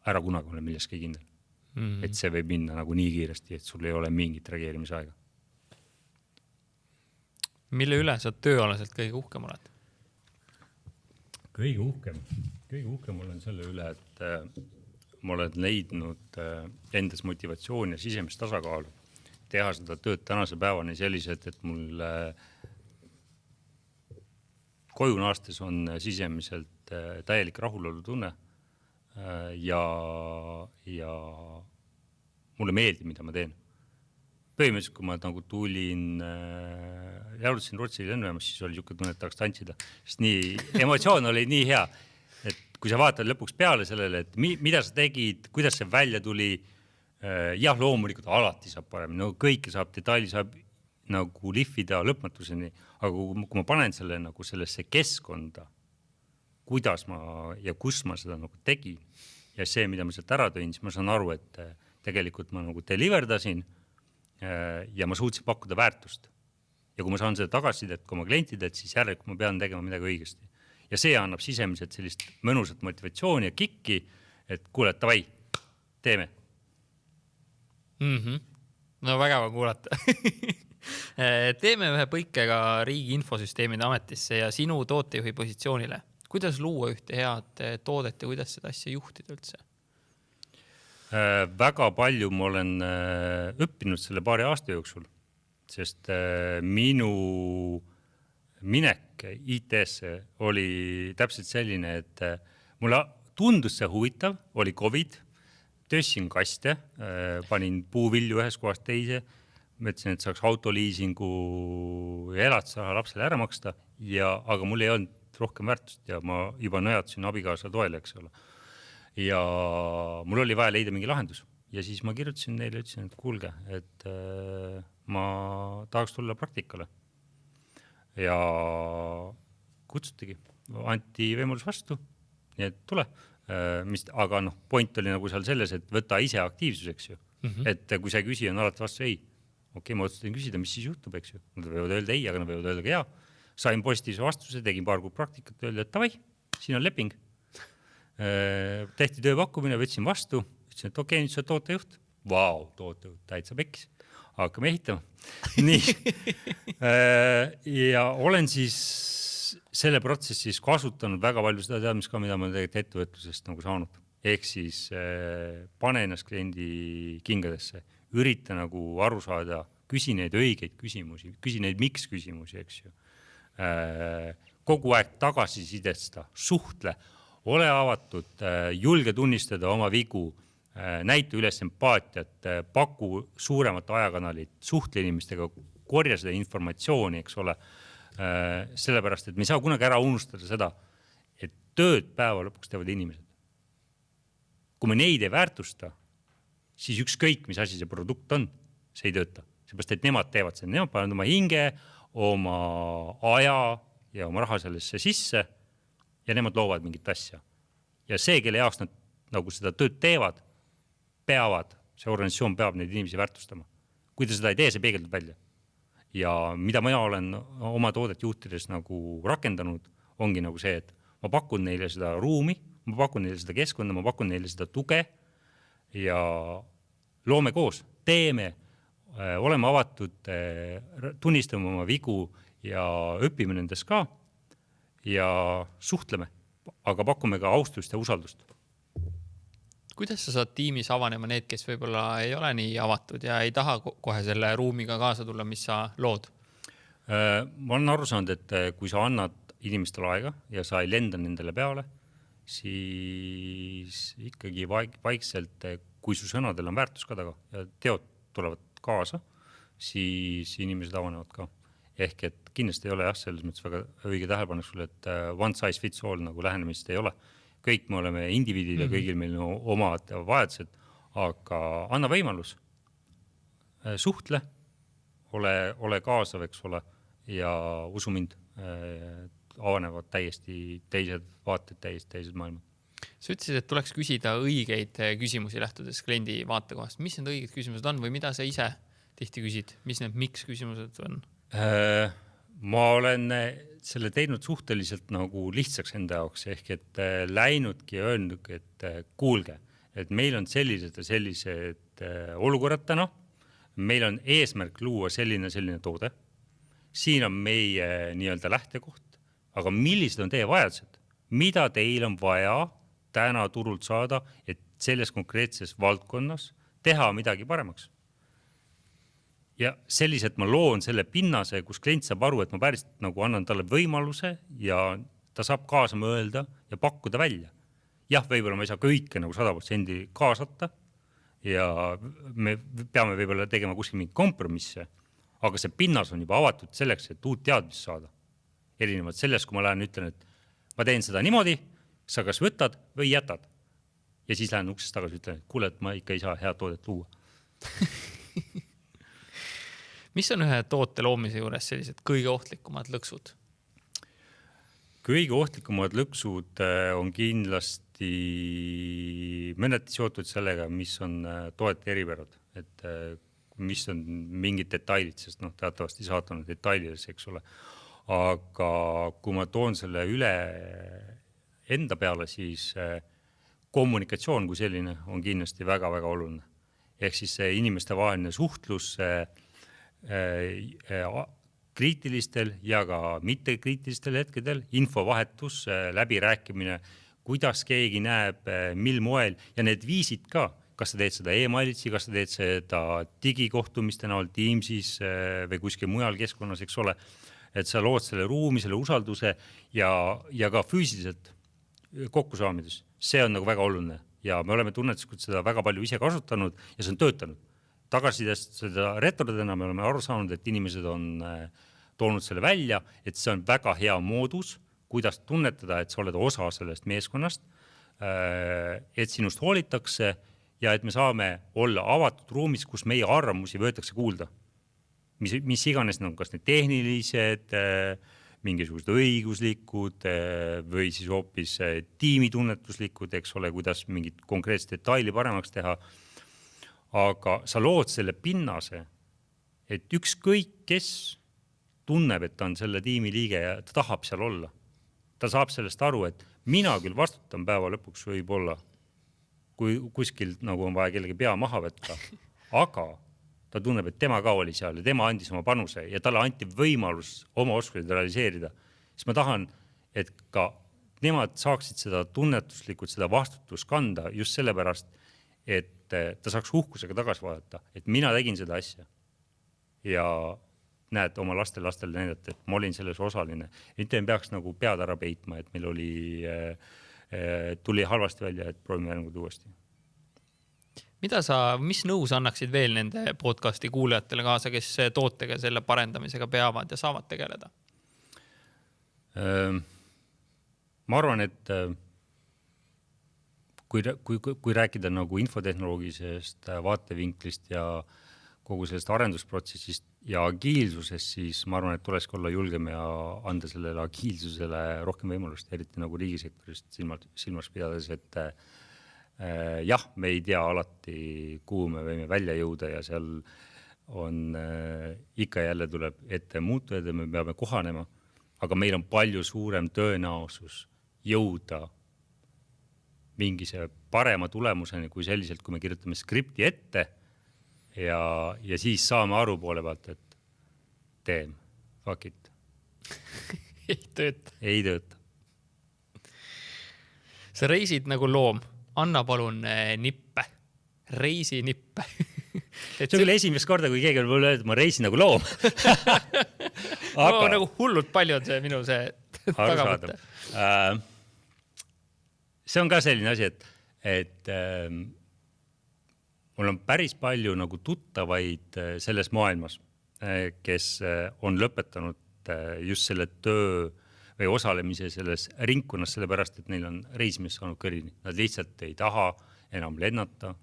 ära kunagi ole milleski kindel. Et see võib minna nagu nii kiiresti, et sul ei ole mingit reageerimisaega. Mille üle sa tööalaselt kõige uhkem oled? Kõige uhkem olen selle üle, et ma olen leidnud endas motivatsiooni ja sisemist tasakaalu teha seda tööd tänase päevani selliselt, et mul koju naastes on sisemiselt täielik rahulolu tunne ja mulle meeldib, mida ma teen. Põhimõtteliselt, kui ma nagu tulin, jaudutasin Rootsi lennujaamas, siis oli niisugune tunne, et tahaks tantsida. Sest emotsioon oli nii hea, et kui sa vaatad lõpuks peale sellele, et mida sa tegid, kuidas see välja tuli, jah, loomulikult alati saab parem, no kõike saab, detaili saab nagu lihvida lõpmatuseni, aga kui ma panen selle nagu sellesse keskkonda, kuidas ma ja kus ma seda nagu tegin ja see, mida ma sealt ära tõin, siis ma saan aru, et tegelikult ma nagu deliverdasin ja ma suutsin pakkuda väärtust. Ja kui ma saan seda tagasisidet kui oma klientidelt, siis järelikult ma pean tegema midagi õigesti. Ja see annab sisemiselt sellist mõnusat motivatsiooni ja kikki, et kuule, davai, teeme. No väga kuulata. Teeme ühe põikega Riigi Infosüsteemide Ametisse ja sinu tootejuhi positsioonile. Kuidas luua ühte head toodet ja kuidas seda asja juhtida üldse? Väga palju ma olen õppinud selle paari aasta jooksul, sest minu minek IT-sse oli täpselt selline, et mulle tundus see huvitav, oli COVID, töössin kaste, panin puuvilju ühes kohast teise, mõtlesin, et saaks autoliisingu ja elatusraha lapsele ära maksta, aga mul ei olnud rohkem väärtust ja ma juba nõjatasin abikaasa toele, eks ole. Ja mul oli vaja leida mingi lahendus ja siis ma kirjutasin neile ja ütlesin, et kuulge, et ma tahaks tulla praktikale ja kutsutigi, anti võimalus vastu, nii et tule, aga point oli nagu seal selles, et võta ise aktiivsuseks ju, et kui see küsija on alati vastu ei, okei, ma otsustasin küsida, mis siis juhtub, eks ju, nad võivad öelda ei, aga nad võivad öelda ka jaa, sain positiivse vastuse, tegin paar kuud praktikat, öeldi, et davai, siin on leping. Tehti tööpakkumine, võtsin vastu, ütlesin, et okei, nüüd sa tootejuht. Vau, tootejuht, täitsa pekkis. Hakkame ehitama. Nii. Ja olen siis selle protsessis kasutanud väga palju seda teadmist ka, mida ma tegelikult ettevõtlusest nagu saanud. Ehk siis pane ennast kliendi kingadesse, ürita nagu aru saada, küsi neid õigeid küsimusi, küsi neid miks küsimusi, eks ju. Kogu aeg tagasisidesta, suhtle, ole avatud, julge tunnistada oma vigu, näita üles empaatiat, paku suuremat ajakanalit, suhtle inimestega, korja seda informatsiooni, eks ole, sellepärast, et me ei saa kunagi ära unustada seda, et tööd päeva lõpuks teevad inimesed. Kui me neid ei väärtusta, siis ükskõik, mis asi see produkt on, see ei tööta. Seepärast, et nemad teevad seda, nemad panevad oma hinge, oma aja ja oma raha sellesse sisse ja nemad loovad mingit asja. Ja see, kelle jaoks nad nagu seda tööd teevad, see organisatsioon peab neid inimesi väärtustama. Kui ta seda ei tee, see peegeldub välja. Ja mida ma olen oma toodet juhtides nagu rakendanud, ongi nagu see, et ma pakun neile seda ruumi, ma pakun neile seda keskkonda, ma pakun neile seda tuge ja loome koos, teeme, oleme avatud, tunnistame oma vigu ja õpime nendest ka ja suhtleme, aga pakume ka austust ja usaldust. Kuidas sa saad tiimis avanema need, kes võib-olla ei ole nii avatud ja ei taha kohe selle ruumiga kaasa tulla, mis sa lood? Ma olen aru saanud, et kui sa annad inimestele aega ja sa ei lenda nendele peale, siis ikkagi vaikselt, kui su sõnadel on väärtus ka taga ja teod tulevad kaasa, siis inimesed avanevad ka. Ehk et kindlasti ei ole selles mõttes väga õige tähelepanek sulle, et one size fits all nagu lähenemist ei ole. Kõik me oleme indiviidid ja kõigil meil on omad vajadused, aga anna võimalus, suhtle, ole kaasav, eks ole, ja usu mind, avanevad täiesti teised vaated, täiesti teised maailmad. Sa ütlesid, et tuleks küsida õigeid küsimusi lähtudes kliendi vaatekohast. Mis need õiged küsimused on või mida sa ise tihti küsid? Mis need miks küsimused on? Ma olen selle teinud suhteliselt nagu lihtsaks enda jaoks, ehk et läinudki ja öelnud, et kuulge, et meil on sellised ja sellised olukorrad täna, meil on eesmärk luua selline toode, siin on meie nii-öelda lähtekoht, aga millised on teie vajadused, mida teil on vaja täna turult saada, et selles konkreetses valdkonnas teha midagi paremaks. Ja selliselt ma loon selle pinnase, kus klient saab aru, et ma päriselt nagu annan talle võimaluse ja ta saab kaasa mõelda ja pakkuda välja. Jah, võib-olla ma ei saa kõike nagu 100% kaasata ja me peame võib-olla tegema kuskil mingi kompromisse, aga see pinnas on juba avatud selleks, et uut teadmist saada. Erinevalt sellest, kui ma lähen ütlen, et ma teen seda niimoodi, sa kas võtad või jätad. Ja siis lähen uksest tagasi ütlen, et kuule, et ma ikka ei saa head toodet luua. Mis on ühe toote loomise juures sellised kõige ohtlikumad lõksud? Kõige ohtlikumad lõksud on kindlasti mõneti seotud sellega, mis on toete eripärad, et mis on mingid detailid, sest teatavasti saatanud detailides, eks ole. Aga kui ma toon selle üle enda peale, siis kommunikatsioon kui selline on kindlasti väga-väga oluline. Ehk siis see inimeste vaheline suhtlus kriitilistel ja ka mittekriitilistel hetkedel, infovahetus, läbirääkimine, kuidas keegi näeb, mil moel ja need viisid ka, kas sa teed seda e-mailitsi, kas sa teed seda digikohtumiste näol Teamsis või kuskil mujal keskkonnas, eks ole, et sa lood selle ruumi, selle usalduse ja ka füüsiliselt kokkusaamides. See on nagu väga oluline ja me oleme tunnetuslikult seda väga palju ise kasutanud ja see on töötanud. Tagasidest seda retrodena me oleme aru saanud, et inimesed on toonud selle välja, et see on väga hea moodus, kuidas tunnetada, et sa oled osa sellest meeskonnast, et sinust hoolitakse ja et me saame olla avatud ruumis, kus meie arvamusi võetakse kuulda. Mis iganes on kas need tehnilised, mingisugused õiguslikud või siis hoopis tiimitunnetuslikud, eks ole, kuidas mingit konkreetset detaili paremaks teha. Aga sa lood selle pinnase, et ükskõik kes tunneb, et ta on selle tiimi liige ja ta tahab seal olla. Ta saab sellest aru, et mina küll vastutan päeva lõpuks võib-olla, kui kuskil nagu on vaja kellegi pea maha võtta, aga ta tunneb, et tema ka oli seal ja tema andis oma panuse ja talle anti võimalus oma oskusi realiseerida. Siis ma tahan, et ka nemad saaksid seda tunnetuslikult, seda vastutust kanda just sellepärast, et ta saaks uhkusega tagasi vaadata, et mina tegin seda asja ja näed oma lastele näidata, et ma olin selles osaline. Mitte me peaks nagu pead ära peitma, et meil tuli halvasti välja, et proovime järgmine uuesti. Mis nõu sa annaksid veel nende podcasti kuulajatele kaasa, kes tootega selle parendamisega peavad ja saavad tegeleda? Ma arvan, et kui rääkida nagu infotehnoloogilisest vaatevinklist ja kogu sellest arendusprotsessist ja agiilsusest, siis ma arvan, et tuleski olla julgem ja anda sellele agiilsusele rohkem võimalust, eriti nagu riigisektorist silmas pidades, et jah, me ei tea alati, kuhu me võime välja jõuda ja seal on ikka jälle tuleb ette muutujaid ja me peame kohanema, aga meil on palju suurem tõenäosus jõuda mingise parema tulemuseni kui selliselt, kui me kirjutame skripti ette ja siis saame aru poole pealt, et teem, fuck it. Ei tööta. Sa reisid nagu loom. Anna palun nippe. Reisi nippe. See on küll esimest korda, kui keegi on mulle öeldud, ma reisin nagu loom. Aga nagu hullult palju on see minu tagamõte. See on ka selline asi, et mul on päris palju nagu tuttavaid selles maailmas, kes on lõpetanud just selle töö või osalemise selles ringkonnas, sellepärast, et neil on reisimist saanud kõrini. Nad lihtsalt ei taha enam lennata,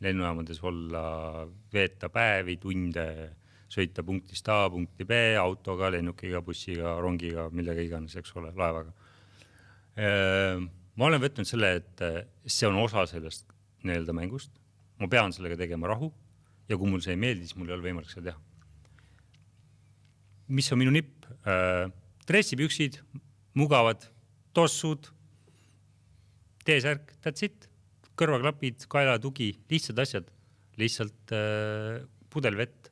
lennujaamades olla, veeta päevi, tunde, sõita punktist A, punkti B, autoga, lennukiga, bussiga, rongiga, millega iganes, eks ole, laevaga. Ma olen võtnud selle, et see on osa sellest nii-öelda mängust. Ma pean sellega tegema rahu ja kui mul see ei meeldi, siis mul ei ole võimalik seda teha. Mis on minu nipp? Dressipüksid, mugavad, tossud, T-särk, that's it. kõrvaklapid, kaelatugi, lihtsad asjad, lihtsalt pudel vett.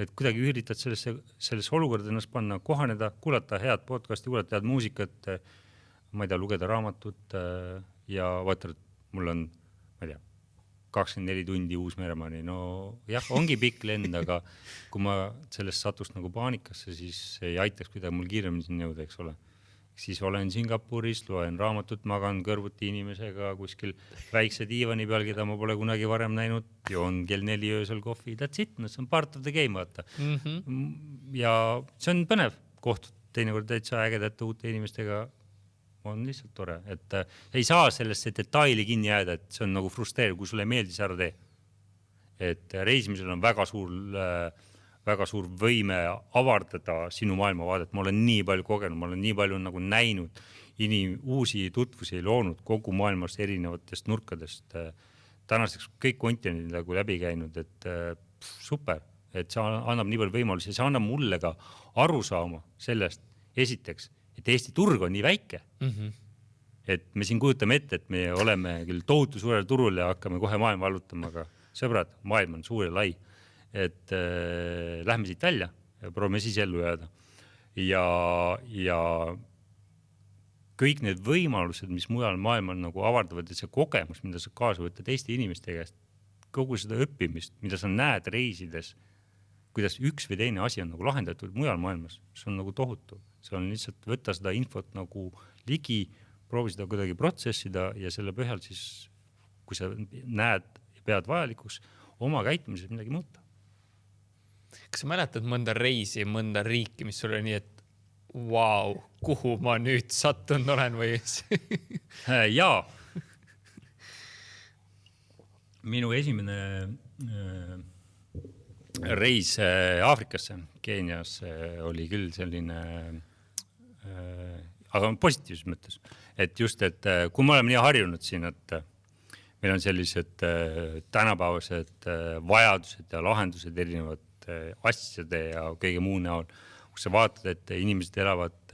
Et kuidagi üritad sellesse olukorda ennast panna, kohaneda, kuulata head podcasti, kuulata head muusikat, ma ei tea, lugeda raamatut ja vaata, mul on, ma ei tea, 24 tundi Uus-Meremaani. No jah, ongi pikk lend, aga kui ma sellest satust nagu paanikasse, siis ei aitaks kuidagi mul kiiremini sinna jõuda, eks ole. Siis olen Singapuris, loen raamatut, magan kõrvuti inimesega kuskil väikse diivani peal, keda ma pole kunagi varem näinud, joon kell 4 öösel kohvi, that's it, no see on part of the game, vaata. Ja see on põnev, kohtud teinekord täitsa ägedate uute inimestega, on lihtsalt tore, et ei saa sellesse detaili kinni jääda, et see on nagu frustreeriv, kui sulle meeldis ära tee. Et reisimisel on väga suur võime avardada sinu maailmavaadet. Ma olen nii palju kogenud, ma olen nii palju nagu näinud uusi tutvusi loonud kogu maailmast erinevatest nurkadest. Tänaseks kõik kontinendid nagu läbi käinud, et super, et see annab nii palju võimalusi ja see annab mulle ka aru saama sellest esiteks, et Eesti turg on nii väike, et me siin kujutame ette, et me oleme küll tohutu suurel turul ja hakkame kohe maailma allutama, aga sõbrad, maailm on suur ja lai. Et lähme siit välja ja proovime siis ellu jääda. Ja kõik need võimalused, mis mujal maailmal nagu avardavad, et see kogemus, mida sa kaasa võtad Eesti inimeste käest, kogu seda õppimist, mida sa näed reisides, kuidas üks või teine asi on nagu lahendatud mujal maailmas, see on nagu tohutu. See on lihtsalt võtta seda infot nagu ligi, proovi seda kuidagi protsessida ja selle põhjal siis, kui sa näed ja pead vajalikuks, oma käitumises midagi muuta. Kas sa mäletad mõnda reisi, mõnda riiki, mis sulle nii, et vau, kuhu ma nüüd sattunud olen või? Jaa. Minu esimene reis Aafrikasse, Keenias oli küll selline, aga positiivses mõttes. Et just, et kui me oleme nii harjunud siin, et meil on sellised tänapäevased vajadused ja lahendused erinevad asjade ja kõige muu näol, kus sa vaatad, et inimesed elavad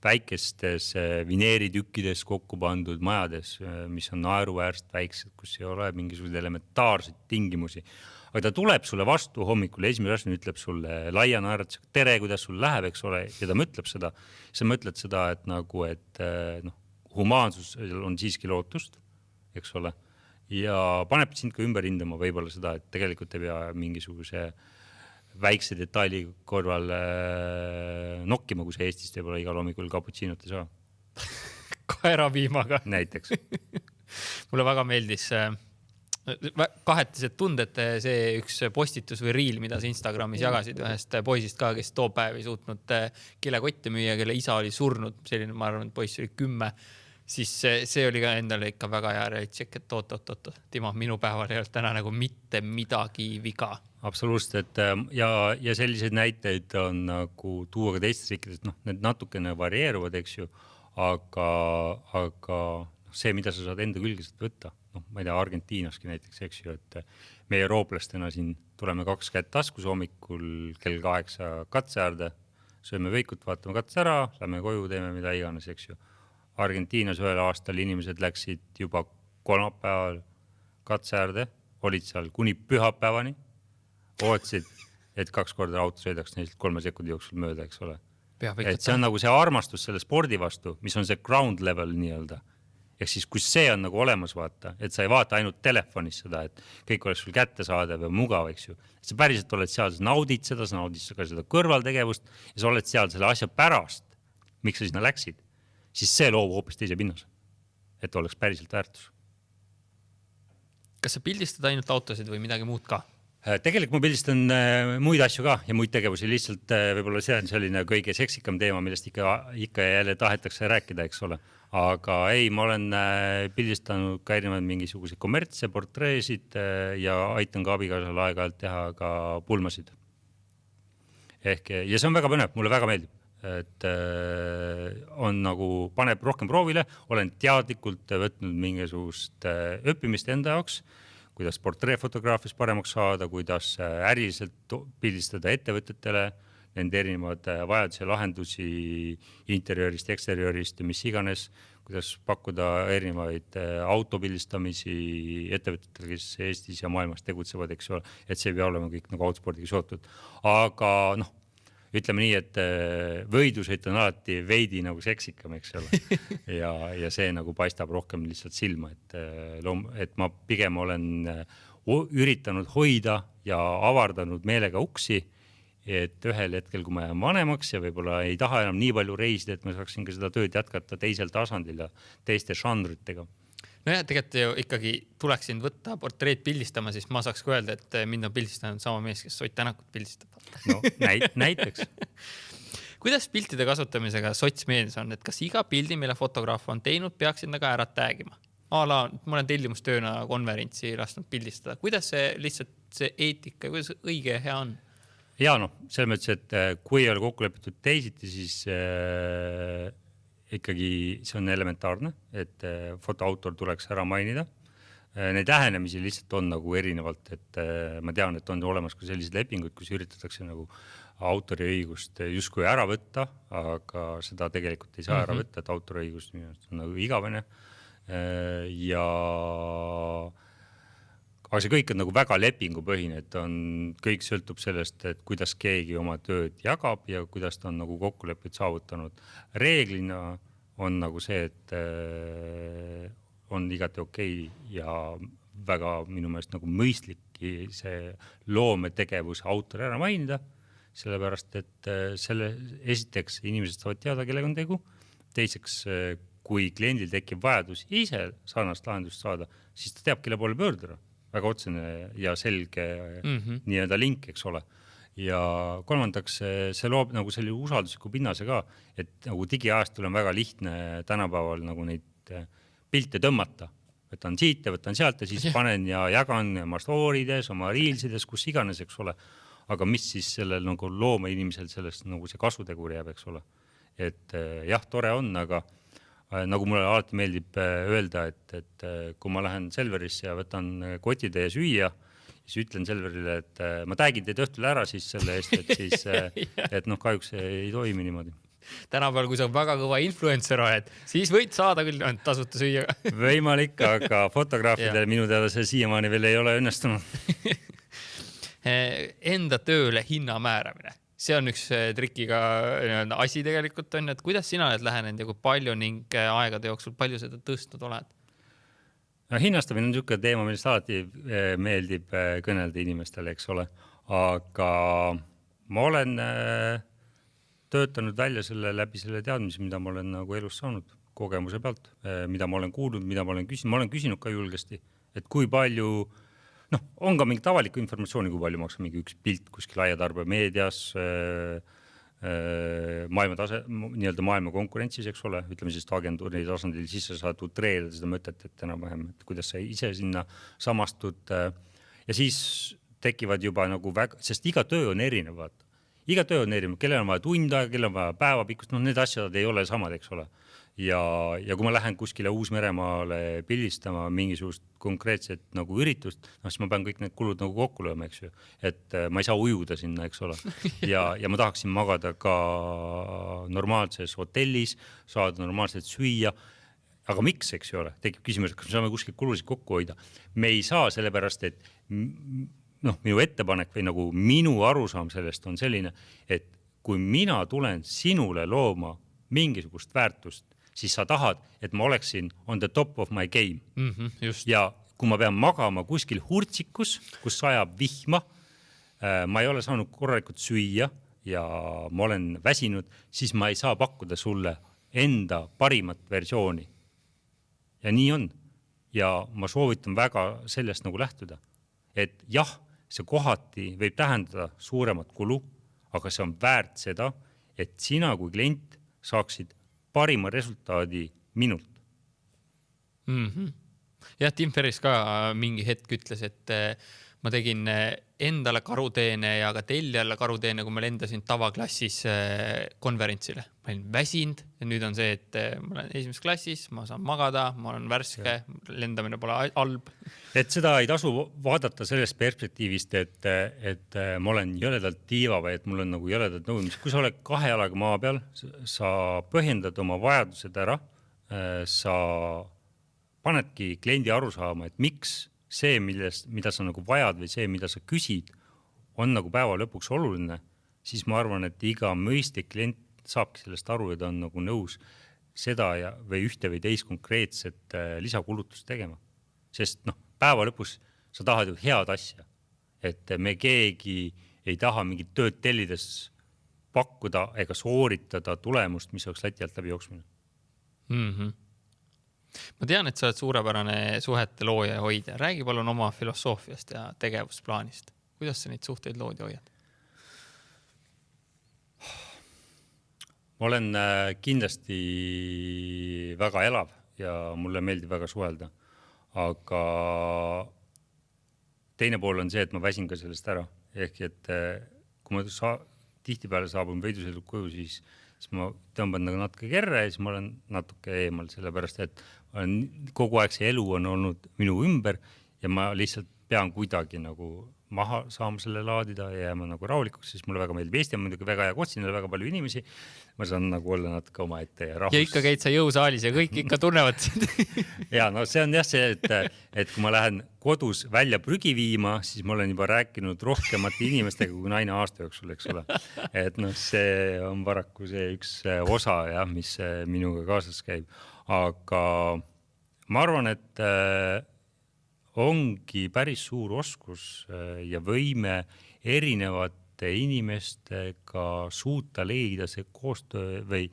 väikestes vineeritükkides kokku pandud majades, mis on naeruväärselt väiksed, kus ei ole mingisuguseid elementaarseid tingimusi. Aga ta tuleb sulle vastu hommikul, esimene asjana ütleb sulle laia naeratusega, tere, kuidas sul läheb, eks ole, ja ta mõtleb seda. Sa mõtled seda, et nagu, et humaansus on siiski lootust, eks ole, ja paneb sind ka ümber hindama võib-olla seda, et tegelikult ei pea mingisuguse väikse detaili korval nokkima, kui see Eestist ei pole igal hommikul cappuccino't ei saa. Kaeraviimaga. Näiteks. Mulle väga meeldis kahetised tunded, see üks postitus või riil, mida sa Instagramis jagasid ühest poisist ka, kes too päev ei suutnud kilekotti müüa, kelle isa oli surnud, selline, ma arvan, et poiss oli 10, siis see oli ka endale ikka väga hea realitšek, et oot, Timo, minu päeval ei olnud täna nagu mitte midagi viga. Absoluutselt, et ja selliseid näiteid on nagu tuua ka teistes riikides, need natukene varieeruvad, eks ju, aga see, mida sa saad enda külgeselt võtta, ma ei tea, Argentiinaski näiteks, eks ju, et meie eurooplastena siin tuleme 2 kätt taskus hommikul kell 8 katseäärde, sööme veikut, vaatame katse ära, lähme koju, teeme mida iganes, eks ju. Argentiinas ühel aastal inimesed läksid juba kolmapäeval katseäärde, olid seal kuni pühapäevani, ootsid, et 2 korda auto sõidaks neist 3 sekundi jooksul mööda, eks ole. Et see on nagu see armastus selle spordi vastu, mis on see ground level nii-öelda. Ehk siis, kui see on nagu olemas vaata, et sa ei vaata ainult telefonis seda, et kõik oleks sul kätte saada või mugav, eks ju. Et sa päriselt oled seal, sa naudid seda, sa naudid ka seda kõrvaltegevust ja sa oled seal selle asja pärast, miks sa sinna läksid, siis see loob hoopis teise pinnas, et oleks päriselt väärtus. Kas sa pildistad ainult autosid või midagi muud ka? Tegelikult ma pildistan muid asju ka ja muid tegevusi, lihtsalt võib-olla see on selline kõige seksikam teema, millest ikka jälle tahetakse rääkida, eks ole. Aga ei, ma olen pildistanud ka erinevaid mingisuguse kommertse portreesid ja aitan ka abikaasal aeg-ajalt teha ka pulmasid. Ja see on väga põnev, mulle väga meeldib. Et on nagu, paneb rohkem proovile, olen teadlikult võtnud mingisugust õppimist enda jaoks, kuidas portreefotograafias paremaks saada, kuidas äriliselt pildistada ettevõtetele, nende erinevad vajaduse lahendusi interjöörist, eksterjöörist ja mis iganes, kuidas pakkuda erinevaid autopildistamisi ettevõtetele, kes Eestis ja maailmas tegutsevad, eks ole, et see ei pea olema kõik nagu autospordiga seotud. Aga noh, ütleme nii, et võidusõit on alati veidi nagu seksikam, eks ole. Ja see nagu paistab rohkem lihtsalt silma, et ma pigem olen üritanud hoida ja avardanud meelega uksi, et ühel hetkel, kui ma jään vanemaks ja võib-olla ei taha enam nii palju reisida, et ma saaksin ka seda tööd jätkata teisel tasandil ja teiste žanritega. No ja tegelikult ju ikkagi tuleks sind võtta portreed pildistama, siis ma saaks ka öelda, et mind on pildistanud sama mees, kes Ott Tänakut pildistab. No näiteks. Kuidas piltide kasutamisega sotsmeedias on, et kas iga pildi, mille fotograaf on teinud, peaks enda ka ära täägima? Ma olen tellimustööna konverentsi lasknud pildistada. Kuidas see lihtsalt see eetika ja kuidas õige ja hea on? Ja noh, selles mõttes, et kui ei ole kokku lepitud teisiti, siis ikkagi see on elementaarne, et fotoautor tuleks ära mainida. Neid lähenemisi lihtsalt on nagu erinevalt, et ma tean, et on olemas ka sellised lepingud, kus üritatakse nagu autoriõigust justkui ära võtta, aga seda tegelikult ei saa ära võtta, et autoriõigust on nagu igavene. Aga see kõik on nagu väga lepingupõhine, et kõik sõltub sellest, et kuidas keegi oma tööd jagab ja kuidas ta on nagu kokkulepet saavutanud. Reeglina on nagu see, et on igati okei ja väga minu meelest nagu mõistlik see loometegevuse autori ära mainida, sellepärast, et selle esiteks inimesed saavad teada, kellega on tegu. Teiseks, kui kliendil tekib vajadus ise sarnast lahendust saada, siis ta teab, kelle poole pöörduda. Väga otsene ja selge nii-öelda link, eks ole. Ja kolmandaks, see loob nagu selle usaldusliku pinnase ka, et nagu digiajastul on väga lihtne tänapäeval nagu neid pilte tõmmata. Võtan siit ja võtan sealt ja siis panen ja jagan oma stoorides, oma reelsides, kus iganes, eks ole. Aga mis siis sellel nagu looma inimesel sellest nagu see kasutegur jääb, eks ole. Et jah, tore on, aga nagu mulle alati meeldib öelda, et kui ma lähen Selverisse ja võtan kotide ja süüa, siis ütlen Selverile, et ma täägin teid õhtul ära siis selle eest, et siis, et noh, kahjuks ei toimi niimoodi. Tänapäeval, kui sa väga kõva influencer oled, siis võid saada küll tasuta süüa. Võimalik, aga fotograafidele minu teada see siiamaani veel ei ole õnnestunud. Enda tööle hinna määramine. See on üks trikiga asi tegelikult on, et kuidas sina oled lähenenud ja kui palju ning aegade jooksul palju seda tõstnud oled? No, hinnastamine on niisugune teema, millest alati meeldib kõnelda inimestele, eks ole. Aga ma olen töötanud välja selle läbi selle teadmise, mida ma olen nagu elus saanud kogemuse pealt, mida ma olen kuulnud, mida ma olen küsinud. Ma olen küsinud ka julgesti, et kui palju on ka mingit avalikku informatsiooni, kui palju maksab mingi üks pilt kuskil laiatarbe meedias, nii-öelda maailma konkurentsis, eks ole, ütleme siis agentuuri tasandil, siis sa saad utreerida seda mõtet, et enam-vähem, et kuidas sa ise sinna samastud. Ja siis tekivad juba nagu väga, sest iga töö on erinevad. Iga töö on erinev, kellel on vaja tund aega, kellel on vaja päevapikkust, need asjad ei ole samad, eks ole. Ja kui ma lähen kuskile Uus-Meremaale pildistama mingisugust konkreetset nagu üritust, siis ma pean kõik need kulud nagu kokku lööma, eks ju. Et ma ei saa ujuda sinna, eks ole. Ja ma tahaksin magada ka normaalses hotellis, saada normaalselt süüa. Aga miks, eks ju ole? Tekib küsimus, kas me saame kuskil kulusid kokku hoida. Me ei saa sellepärast, et minu ettepanek või nagu minu arusaam sellest on selline, et kui mina tulen sinule looma mingisugust väärtust, siis sa tahad, et ma oleksin on the top of my game. Just. Ja kui ma pean magama kuskil hurtsikus, kus sajab vihma, ma ei ole saanud korralikult süüa ja ma olen väsinud, siis ma ei saa pakkuda sulle enda parimat versiooni. Ja nii on. Ja ma soovitan väga sellest nagu lähtuda. Et jah, see kohati võib tähendada suuremat kulu, aga see on väärt seda, et sina kui klient saaksid parima resultaadi minult. Jah, Tim Ferriss ka mingi hetk ütles, et ma tegin endale karuteene ja ka tellijale karuteene, kui ma lendasin tavaklassis konverentsile. Ma olin väsinud ja nüüd on see, et ma olen esimeses klassis, ma saan magada, ma olen värske, lendamine pole halb. Et seda ei tasu vaadata sellest perspektiivist, et ma olen jõledalt tiiva või et mul on nagu jõledalt nõudmised. Kui sa oled 2 jalaga maa peal, sa põhjendad oma vajadused ära sa panedki kliendi aru saama, et miks see, mida sa nagu vajad või see, mida sa küsid, on nagu päeva lõpuks oluline, siis ma arvan, et iga mõistlik klient saabki sellest aru ja ta on nagu nõus seda või ühte või teist konkreetset lisakulutust tegema. Sest päeva lõpus sa tahad ju head asja, et me keegi ei taha mingit tööd tellides pakkuda ega sooritada tulemust, mis oleks lati alt läbi jooksmine. Ma tean, et sa oled suurepärane suhete looja ja hoidja. Räägi palun oma filosoofiast ja tegevusplaanist. Kuidas sa neid suhteid lood ja hoiad? Ma olen kindlasti väga elav ja mulle meeldib väga suhelda. Aga teine pool on see, et ma väsin ka sellest ära. Ehk et kui ma tihtipeale saabun võidusõidul koju, siis ma tõmban nagu natuke kerre ja siis ma olen natuke eemal, sellepärast et kogu aeg see elu on olnud minu ümber ja ma lihtsalt pean kuidagi nagu maha saama selle laadida ja jääma nagu rahulikuks, siis mulle väga meeldib. Eesti on muidugi väga hea koht, siin on väga palju inimesi. Ma saan nagu olla natuke oma ette ja rahus. Ja ikka käid sa jõusaalis ja kõik ikka tunnevad ja see on jah see, et kui ma lähen kodus välja prügi viima, siis ma olen juba rääkinud rohkemate inimestega kui naine aasta jooksul, eks ole. Et see on paraku see üks osa, jah, mis minuga kaasas käib. Aga ma arvan, et ongi päris suur oskus ja võime erinevate inimestega suuta leida see koostöö või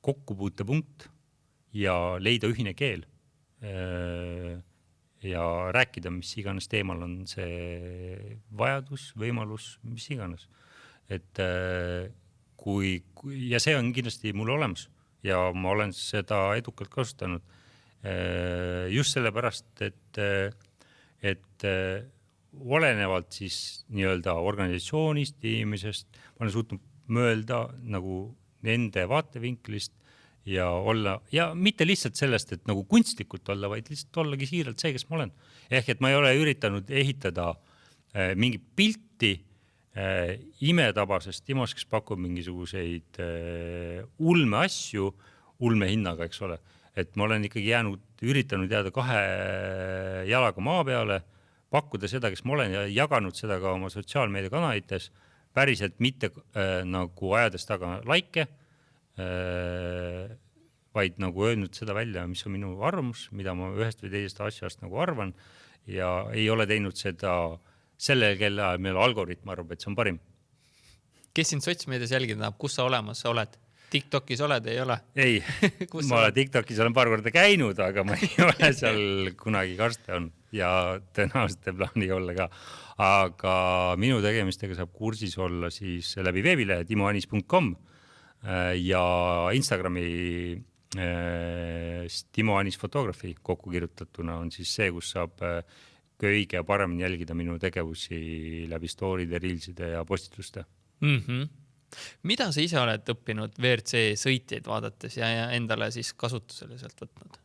kokkupuutepunkt ja leida ühine keel ja rääkida, mis iganes teemal on see vajadus, võimalus, mis iganes. Et ja see on kindlasti mul olemas ja ma olen seda edukalt kasutanud just sellepärast, et olenevalt siis nii-öelda organisatsioonist, inimesest, ma olen suutnud mõelda nagu nende vaatevinklist ja olla, ja mitte lihtsalt sellest, et nagu kunstlikult olla, vaid lihtsalt ollagi siiralt see, kes ma olen. Ehk et ma ei ole üritanud ehitada mingi pilti imetabasest Timos, kes pakub mingisuguseid ulme asju, ulme hinnaga, eks ole. Et ma olen ikkagi üritanud jääda 2 jalaga maa peale, pakkuda seda, kes ma olen ja jaganud seda ka oma sotsiaalmeediakanalites, päriselt mitte nagu ajades taga laike, vaid nagu öelnud seda välja, mis on minu arvamus, mida ma ühest või teisest asjast nagu arvan ja ei ole teinud seda sellel kella, meil algoritm arvab, et see on parim. Kes sind sotsmeedias jälgida tahab, kus sa olemas oled? TikTokis oled, ei ole? Ei, ma TikTokis olen paar korda käinud, aga ma ei ole seal kunagi karste on ja tõenäoliselt plaani olla ka. Aga minu tegemistega saab kursis olla siis läbi veebilehe timoanis.com ja Instagrami Timo Anis Photography kokku kirjutatuna on siis see, kus saab kõige paremini jälgida minu tegevusi läbi story'de, reelside ja postituste. Mida sa ise oled õppinud WRC sõitjaid vaadates ja endale siis kasutusele sealt võtnud?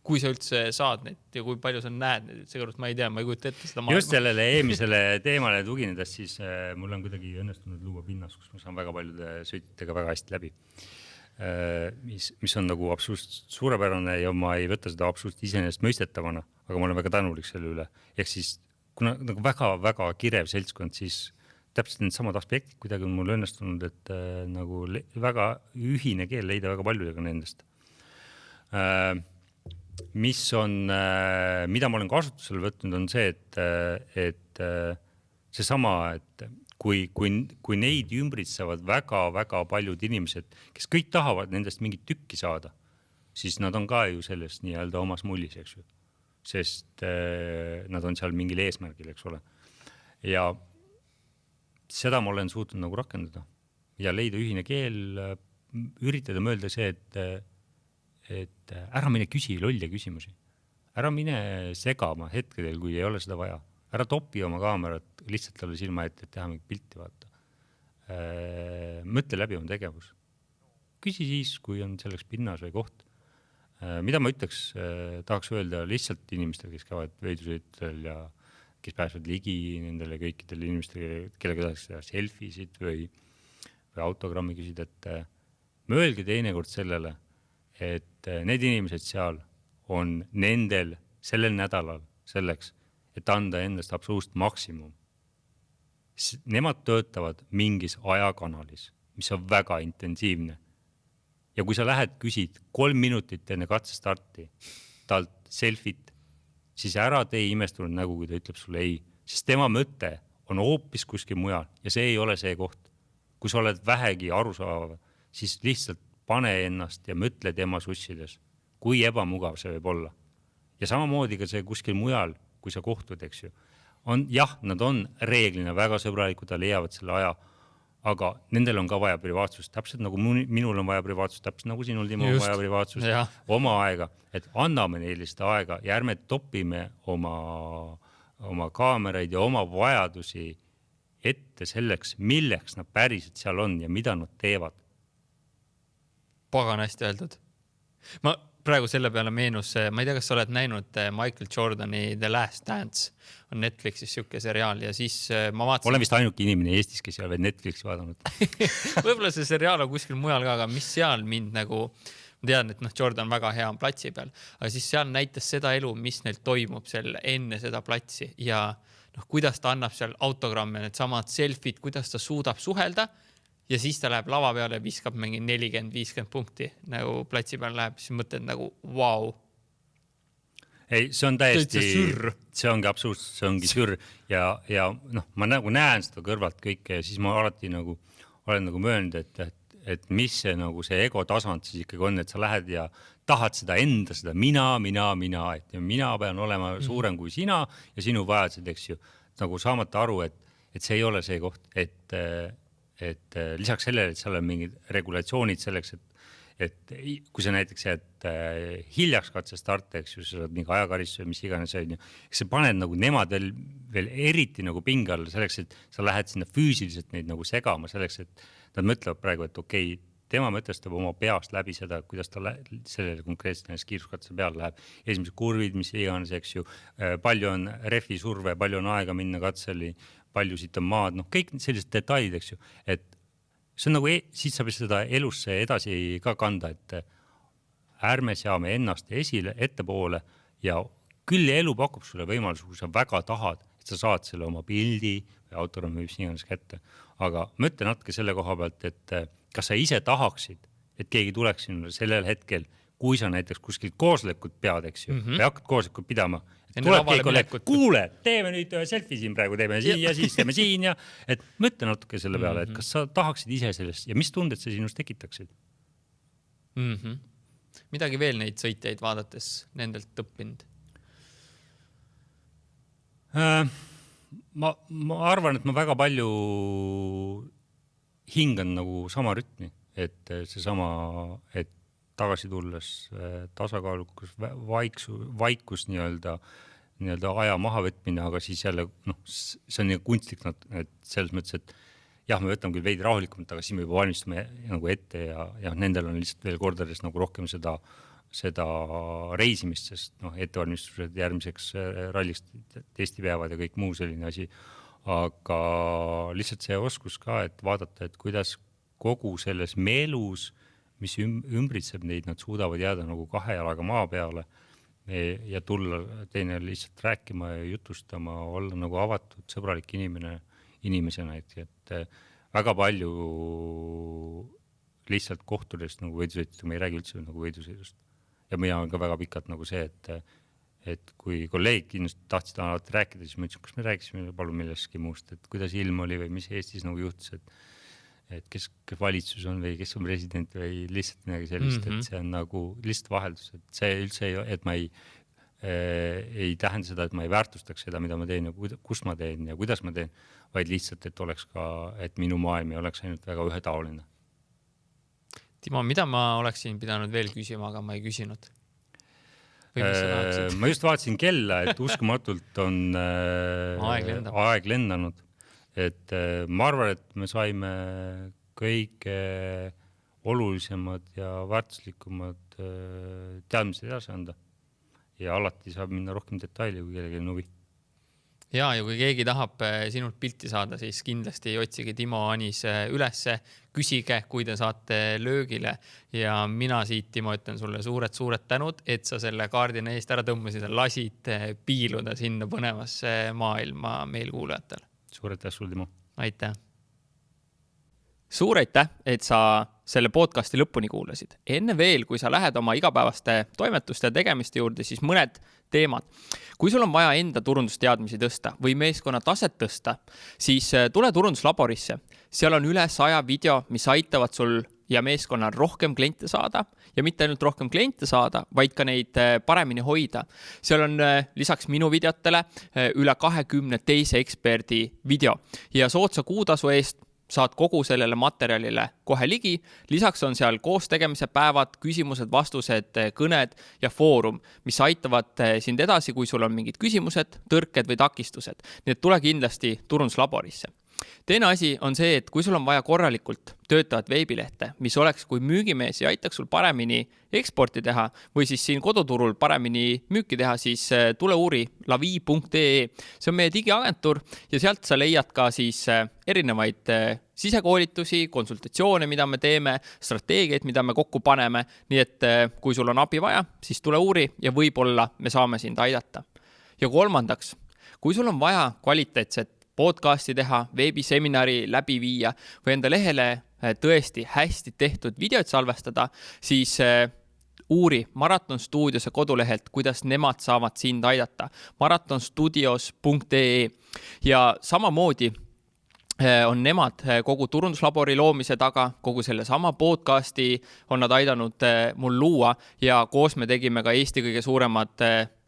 Kui sa üldse saad neid ja kui palju sa näed neid, seepärast ma ei tea, ma ei kujuta ette seda maailma. Just sellele eelmisele teemale tuginedes, siis mul on kuidagi õnnestunud luua pinnas, kus ma saan väga paljude sõitjatega väga hästi läbi. Mis on nagu absoluutselt suurepärane ja ma ei võta seda absoluutselt iseenesest mõistetavana, aga ma olen väga tänulik selle üle. Ehk siis, kuna nagu väga kirev seltskond, siis täpselt need samad aspektid kuidagi on mul õnnestunud, et nagu väga ühine keel leida väga paljudega nendest. Mida ma olen kasutusele võtnud, on see, et see sama, et kui neid ümbritsevad väga paljud inimesed, kes kõik tahavad nendest mingit tükki saada, siis nad on ka ju sellest nii-öelda omas mullis, eks ju. Sest nad on seal mingil eesmärgil, eks ole. Ja seda ma olen suutnud nagu rakendada ja leida ühine keel, üritada mõelda see, et ära mine küsi lolja küsimusi. Ära mine segama hetkedel, kui ei ole seda vaja. Ära topi oma kaamerat lihtsalt talle silma ette, et teha mingit pilti vaata. Mõtle läbi oma tegevus. Küsi siis, kui on selleks pinnas või koht. Mida ma ütleks, tahaks öelda lihtsalt inimestele, kes käivad veidusõitel ja kes pääsevad ligi nendele kõikidele inimestele, kellega tahaks teha selfisid või autogrammi küsida, et mõelge teinekord sellele, et need inimesed seal on nendel sellel nädalal selleks, et anda endast absoluutselt maksimum. Nemad töötavad mingis ajakanalis, mis on väga intensiivne. Ja kui sa lähed, küsid 3 minutit enne katsestarti talt selfit, siis ära tee imestunud nägu, kui ta ütleb sulle ei, sest tema mõte on hoopis kuskil mujal ja see ei ole see koht. Kui sa oled vähegi arusaavav, siis lihtsalt pane ennast ja mõtle tema sussides, kui ebamugav see võib olla. Ja samamoodi ka see kuskil mujal, kui sa kohtud, eks ju, jah, nad on reeglina väga sõbralikud, ta leiavad selle aja, aga nendel on ka vaja privaatsust, täpselt nagu minul on vaja privaatsust, täpselt nagu sinul, Timo, on vaja privaatsust, oma aega, et anname neile seda aega ja ärme topime oma kaameraid ja oma vajadusi ette selleks, milleks nad päriselt seal on ja mida nad teevad. Pagan hästi öeldud. Ma praegu selle peale meenus, ma ei tea, kas sa oled näinud Michael Jordani The Last Dance on Netflixis siuke seriaal ja siis ma vaatasin. Olen vist ainuke inimene Eestis, kes ei ole veel Netflixi vaadanud. Võib-olla see seriaal on kuskil mujal ka, aga mis seal mind nagu, ma tean, et Jordan väga hea on platsi peal, aga siis seal näitas seda elu, mis neil toimub seal enne seda platsi ja kuidas ta annab seal autogramme, need samad selfid, kuidas ta suudab suhelda. Ja siis ta läheb lava peale ja viskab mingi 40-50 punkti, nagu platsi peal läheb, siis mõtled nagu, vau. Ei, see on täiesti, see ongi absoluutselt, see ongi sür ja ma nagu näen seda kõrvalt kõike ja siis ma alati nagu olen nagu möönud, et mis see nagu see ego tasand siis ikkagi on, et sa lähed ja tahad seda enda, seda mina, et mina pean olema suurem kui sina ja sinu vajadused, eks ju, nagu saamata aru, et see ei ole see koht, et lisaks sellele, et seal on mingid regulatsioonid selleks, et kui sa näiteks jääd hiljaks katsestarte, eks ju, sa saad mingi ajakaristuse, mis iganes on ju, eks sa paned nagu nemad veel eriti nagu pinge alla selleks, et sa lähed sinna füüsiliselt neid nagu segama selleks, et nad mõtlevad praegu, et okei, tema mõtestab oma peast läbi seda, kuidas ta sellele konkreetselt kiiruskatse peal läheb. Esimesed kurvid, mis iganes, eks ju, palju on refi surve, palju on aega minna katseli, palju siit on maad, kõik sellised detailid, eks ju, et see on nagu, siit saab seda elusse edasi ka kanda, et ärme seame ennast esile, ettepoole ja küll elu pakub sulle võimalus, kui sa väga tahad, et sa saad selle oma pildi või autogrammi mis iganes kätte. Aga mõtle natuke selle koha pealt, et kas sa ise tahaksid, et keegi tuleks sinule sellel hetkel, kui sa näiteks kuskilt koosolekut pead, eks ju, või hakkad koosolekut pidama, tuleb keegi kolleeg, kuule, teeme nüüd ühe selfie siin praegu, teeme siin ja siis teeme siin ja et mõtle natuke selle peale, et kas sa tahaksid ise sellest ja mis tunded sa sinust tekitaksid? Midagi veel neid sõitjaid vaadates nendelt õppinud? Ma arvan, et ma väga palju hingan nagu sama rütmi, et see sama, et tagasi tulles tasakaalukus, vaikus nii-öelda aja mahavõtmine, aga siis jälle, see on nii kunstlik, et selles mõttes, et jah, me võtame küll veidi rahulikumalt, aga siis me juba valmistame nagu ette ja nendel on lihtsalt veel kordades nagu rohkem seda reisimist, sest ettevalmistused järgmiseks rallist testipäevad ja kõik muu selline asi, aga lihtsalt see oskus ka, et vaadata, et kuidas kogu selles meelus, mis ümbritseb neid, nad suudavad jääda nagu 2 jalaga maa peale ja tulla teine lihtsalt rääkima ja jutustama, olla nagu avatud, sõbralik inimesena, et väga palju lihtsalt kohtudest nagu võidusõitust, ma ei räägi üldse nagu võidusõidust. Ja mina olen ka väga pikalt nagu see, et kui kolleeg kindlasti tahtsid alati rääkida, siis ma ütlesin, kas me rääkisime palun millestki muust, et kuidas ilm oli või mis Eestis nagu juhtus, et kes valitsus on või kes on president või lihtsalt midagi sellist, et see on nagu lihtsalt vaheldus, et see üldse et ma ei tähenda seda, et ma ei väärtustaks seda, mida ma teen ja kus ma teen ja kuidas ma teen, vaid lihtsalt, et oleks ka, et minu maailm ei oleks ainult väga ühetaoline. Timo, mida ma oleksin pidanud veel küsima, aga ma ei küsinud? Ma just vaatasin kella, et uskumatult on aeg lendanud. Et ma arvan, et me saime kõige olulisemad ja väärtuslikumad teadmised edasi anda. Ja alati saab minna rohkem detaili, kui kellelgi on huvi. Ja kui keegi tahab sinult pilti saada, siis kindlasti otsige Timo Anis ülesse, küsige, kui te saate löögile ja mina siit, Timo, ütlen sulle suured tänud, et sa selle kaardina eest ära tõmbasid ja lasid piiluda sinna põnevasse maailma meil kuulajatel. Suur aitäh sul, Timo. Aitäh. Suur aitäh, et sa selle podcasti lõpuni kuulasid. Enne veel, kui sa lähed oma igapäevaste toimetuste ja tegemiste juurde, siis mõned teemad. Kui sul on vaja enda turundusteadmisi tõsta või meeskonna taset tõsta, siis tule turunduslaborisse. Seal on üle 100 video, mis aitavad sul ja meeskonnal rohkem kliente saada ja mitte ainult rohkem kliente saada, vaid ka neid paremini hoida. Seal on lisaks minu videotele üle 20 teise eksperdi video ja soodsa kuutasu eest saad kogu sellele materjalile kohe ligi. Lisaks on seal koostegemise päevad, küsimused, vastused, kõned ja foorum, mis aitavad sind edasi, kui sul on mingid küsimused, tõrked või takistused. Nii et tule kindlasti turunduslaborisse. Teine asi on see, et kui sul on vaja korralikult töötavat veebilehte, mis oleks kui müügimees ja aitaks sul paremini eksporti teha või siis siin koduturul paremini müüki teha, siis tule uuri lavi.ee. See on meie digiagentuur ja sealt sa leiad ka siis erinevaid sisekoolitusi, konsultatsioone, mida me teeme, strateegiaid, mida me kokku paneme. Nii et kui sul on abi vaja, siis tule uuri ja võib-olla me saame sind aidata. Ja kolmandaks, kui sul on vaja kvaliteetset podcasti teha, veebiseminari läbi viia või enda lehele tõesti hästi tehtud videoid salvestada, siis uuri Marathon Studiose kodulehelt, kuidas nemad saavad sind aidata. marathonstudios.ee ja samamoodi on nemad kogu turunduslabori loomise taga, kogu selle sama podcasti on nad aidanud mul luua ja koos me tegime ka Eesti kõige suuremad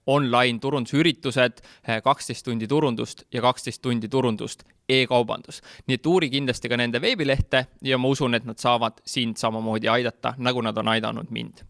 online turundusüritused, 12 tundi turundust ja 12 tundi turundust e-kaubandus. Nii et uuri kindlasti ka nende veebilehte ja ma usun, et nad saavad sind samamoodi aidata, nagu nad on aidanud mind.